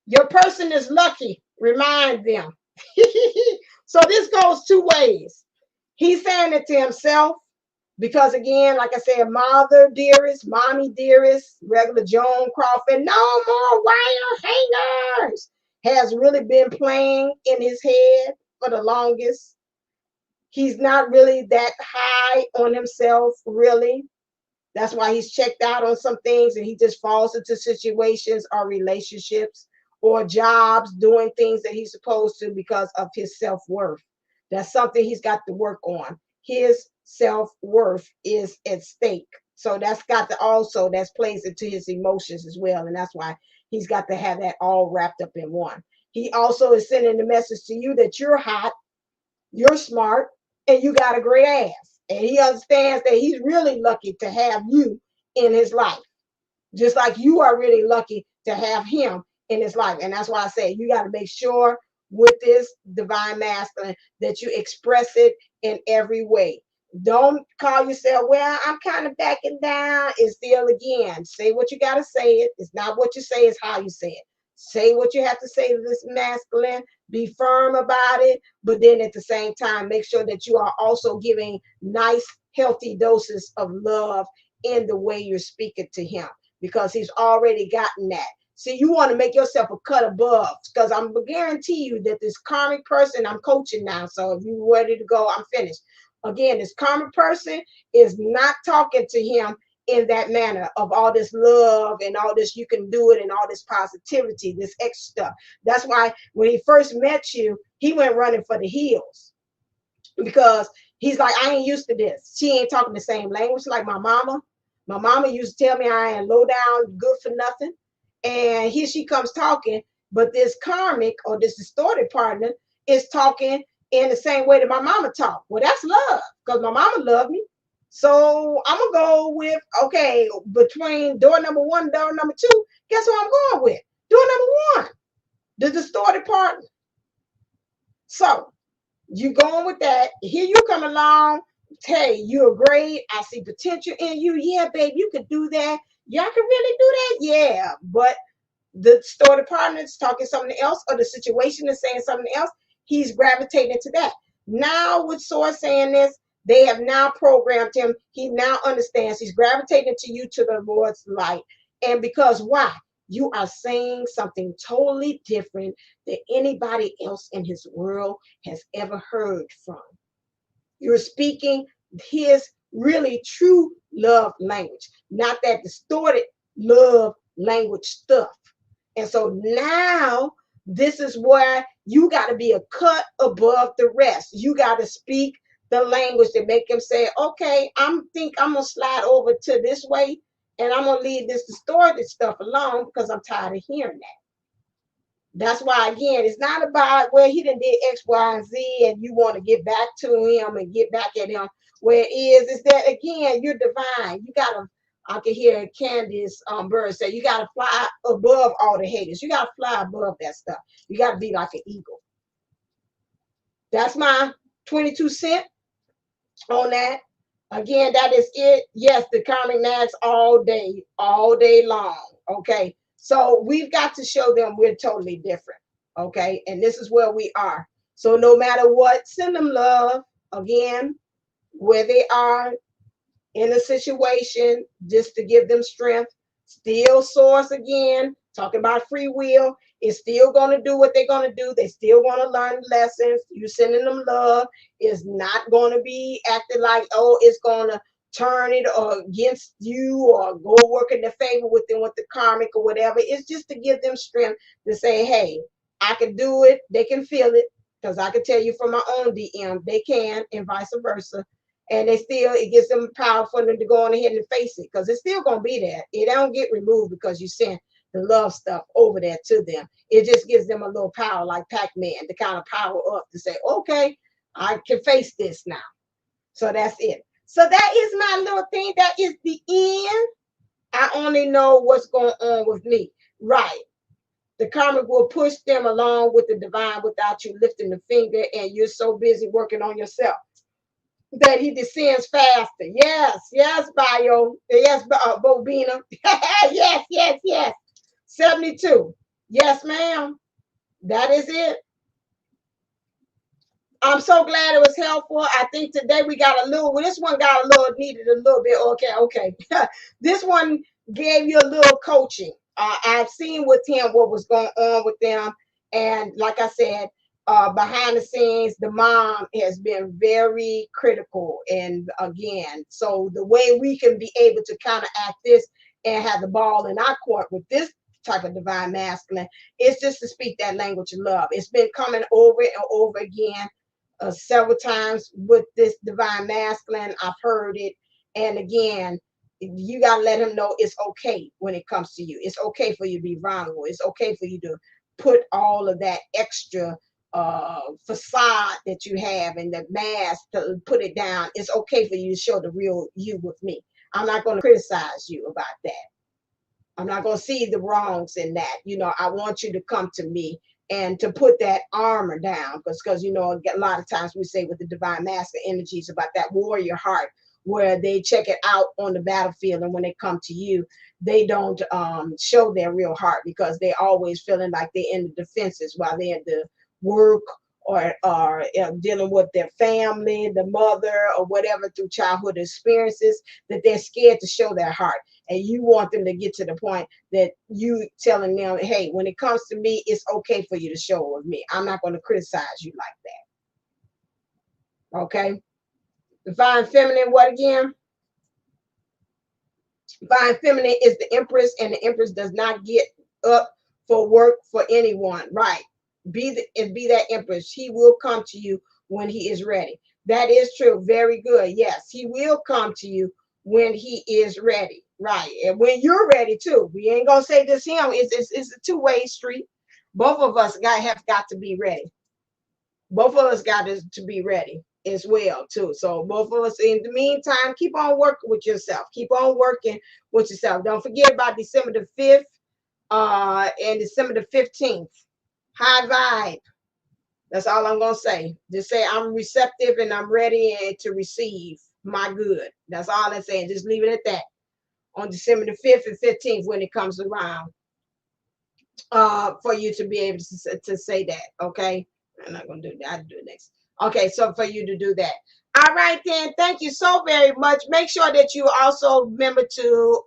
Your person is lucky. Remind them. So this goes two ways. He's saying it to himself because, again, like I said, mother dearest, mommy dearest, regular Joan Crawford, no more wire hangers, has really been playing in his head for the longest. He's not really that high on himself, really. That's why he's checked out on some things and he just falls into situations or relationships or jobs, doing things that he's supposed to because of his self-worth. That's something he's got to work on. His self-worth is at stake. So that's got to also, that plays into his emotions as well. And that's why he's got to have that all wrapped up in one. He also is sending the message to you that you're hot, you're smart, and you got a great ass. And he understands that he's really lucky to have you in his life, just like you are really lucky to have him in his life. And that's why I say you got to make sure with this divine masculine that you express it in every way. Don't call yourself, well, I'm kind of backing down. It's still, again, say what you got to say. It's not what you say, it's how you say it. Say what you have to say to this masculine. Be firm about it, but then at the same time, make sure that you are also giving nice, healthy doses of love in the way you're speaking to him, because he's already gotten that. See, you want to make yourself a cut above, because I'm guarantee you that this karmic person, I'm coaching now, so if you're ready to go, I'm finished. Again, this karmic person is not talking to him in that manner of all this love and all this you can do it and all this positivity, this extra stuff. That's why when he first met you, he went running for the hills, because he's like, I ain't used to this. She ain't talking the same language like my mama. My mama used to tell me I ain't low down, good for nothing. And here she comes talking, but this karmic or this distorted partner is talking in the same way that my mama talked. Well, that's love, because my mama loved me. So I'm gonna go with, okay, between door number one and door number two, guess what I'm going with? Door number one, the distorted partner. So you going with that. Here you come along. Hey, you're great. I see potential in you. Yeah, babe, you could do that. Y'all can really do that. Yeah, but the distorted partner is talking something else, or the situation is saying something else. He's gravitating to that. Now with Source saying this, they have now programmed him. He now understands. He's gravitating to you, to the Lord's light. And because why? You are saying something totally different than anybody else in his world has ever heard from. You're speaking his really true love language, not that distorted love language stuff. And so now this is where you got to be a cut above the rest. You got to speak the language that make him say, okay, I'm gonna slide over to this way, and I'm gonna leave this distorted stuff alone because I'm tired of hearing that. That's why, again, it's not about, well, he done did X, Y, and Z, and you want to get back to him and get back at him. Where it is that, again, you're divine. You got to, I can hear Candace Bird say, you got to fly above all the haters. You got to fly above that stuff. You got to be like an eagle. That's my 22 cent on that. Again, that is it. Yes, the karmic nags all day long. Okay. So we've got to show them we're totally different. Okay. And this is where we are. So no matter what, send them love. Again, where they are in a situation, just to give them strength. Still Source, again, talking about free will, is still going to do what they're going to do. They still want to learn lessons. You sending them love is not going to be acting like, oh, it's going to turn it or against you or go work in their favor with them with the karmic or whatever. It's just to give them strength to say, hey, I can do it. They can feel it. because I can tell you from my own DM, they can, and vice versa. And they still, it gives them power for them to go on ahead and face it, because it's still going to be there. It don't get removed because you send the love stuff over there to them. It just gives them a little power, like Pac-Man, to kind of power up to say, okay, I can face this now. So that's it. So that is my little thing. That is the end. I only know what's going on with me. Right. The karmic will push them along with the divine without you lifting the finger, and you're so busy working on yourself that he descends faster. Yes, yes, Bio. Yes, Bobina. Yes, yes, yes. 72. Yes, ma'am. That is it. I'm so glad it was helpful. I think today we got a little, well, this one got a little, needed a little bit. Okay, okay. This one gave you a little coaching. I've seen with him what was going on with them. And like I said, behind the scenes, the mom has been very critical. And again, so the way we can be able to counteract this and have the ball in our court with this type of divine masculine is just to speak that language of love. It's been coming over and over again several times with this divine masculine. I've heard it. And again, you got to let him know it's okay when it comes to you. It's okay for you to be vulnerable. It's okay for you to put all of that extra facade that you have and the mask to put it down. It's okay for you to show the real you with me. I'm not going to criticize you about that. I'm not going to see the wrongs in that. You know, I want you to come to me and to put that armor down, because you know, a lot of times we say with the divine master energies about that warrior heart, where they check it out on the battlefield, and when they come to you, they don't show their real heart, because they always feeling like they're in the defenses while they're at the work, or dealing with their family, the mother, or whatever, through childhood experiences, that they're scared to show their heart. And you want them to get to the point that you telling them, hey, when it comes to me, it's okay for you to show it with me. I'm not going to criticize you like that. Okay. Divine feminine, what again? Divine feminine is the empress, and the empress does not get up for work for anyone. Right. Be that empress. He will come to you when he is ready. That is true. Very good. Yes, he will come to you when he is ready. Right. And when you're ready too. We ain't gonna say this him. It's a two-way street. Both of us have got to be ready. Both of us got to be ready as well too. So both of us, in the meantime, keep on working with yourself. Keep on working with yourself. Don't forget about December the 5th and December the 15th. High vibe. That's all I'm gonna say. Just say I'm receptive and I'm ready to receive my good. That's all I'm saying. Just leave it at that. On December the 5th and 15th when it comes around, for you to be able to say that. Okay. I'm not gonna do that. I'll do it next. Okay, so for you to do that. All right, then. Thank you so very much. Make sure that you also remember to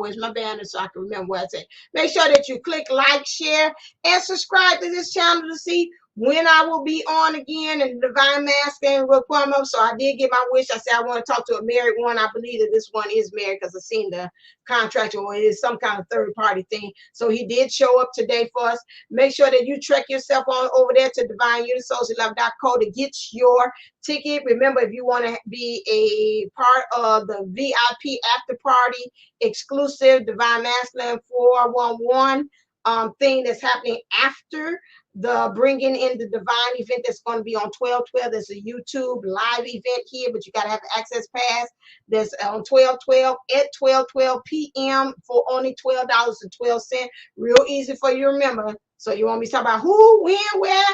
where's my banner so I can remember what I said. Make sure that you click like, share, and subscribe to this channel to see when I will be on again, and the divine masculine will come up. So I did get my wish. I said I want to talk to a married one. I believe that this one is married because I've seen the contract, or it is some kind of third party thing. So he did show up today for us. Make sure that you trek yourself on over there to divineunisoulslove.co to get your ticket. Remember, if you want to be a part of the VIP after party exclusive divine masculine 411 thing that's happening after the bringing in the divine event that's going to be on 12/12. There's a YouTube live event here, but you got to have the access pass. That's on 12/12 at 12:12 p.m. for only $12.12. Real easy for you to remember. So you won't be talking about who, when, where.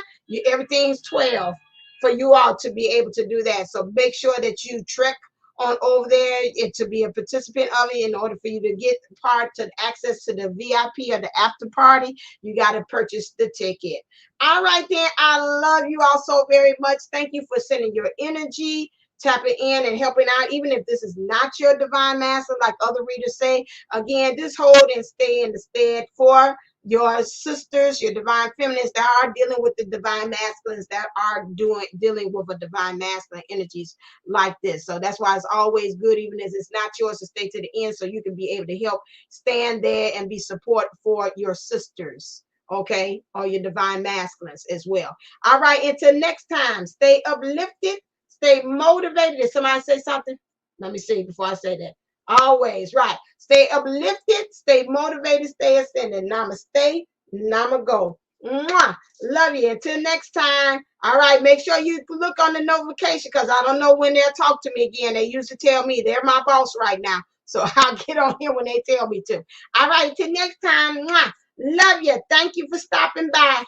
Everything's 12 for you all to be able to do that. So make sure that you trek on over there and to be a participant of it. In order for you to get part to access to the VIP or the after party, you got to purchase the ticket. All right, then. I love you all so very much. Thank you for sending your energy, tapping in and helping out. Even if this is not your divine master, like other readers say, again, just hold and stay in the stead for your sisters, your divine feminines that are dealing with the divine masculines, that are dealing with a divine masculine energies like this. So that's why it's always good, even if it's not yours, to stay to the end so you can be able to help stand there and be support for your sisters. okay, or your divine masculines as well. All right, until next time, stay uplifted, stay motivated. Did somebody say something? Let me see before I say that. Always, right. Stay uplifted, stay motivated, stay ascended. Namaste, namago. Mwah. Love you. Until next time. All right, make sure you look on the notification because I don't know when they'll talk to me again. They used to tell me they're my boss right now. So I'll get on here when they tell me to. All right, till next time. Mwah. Love you. Thank you for stopping by.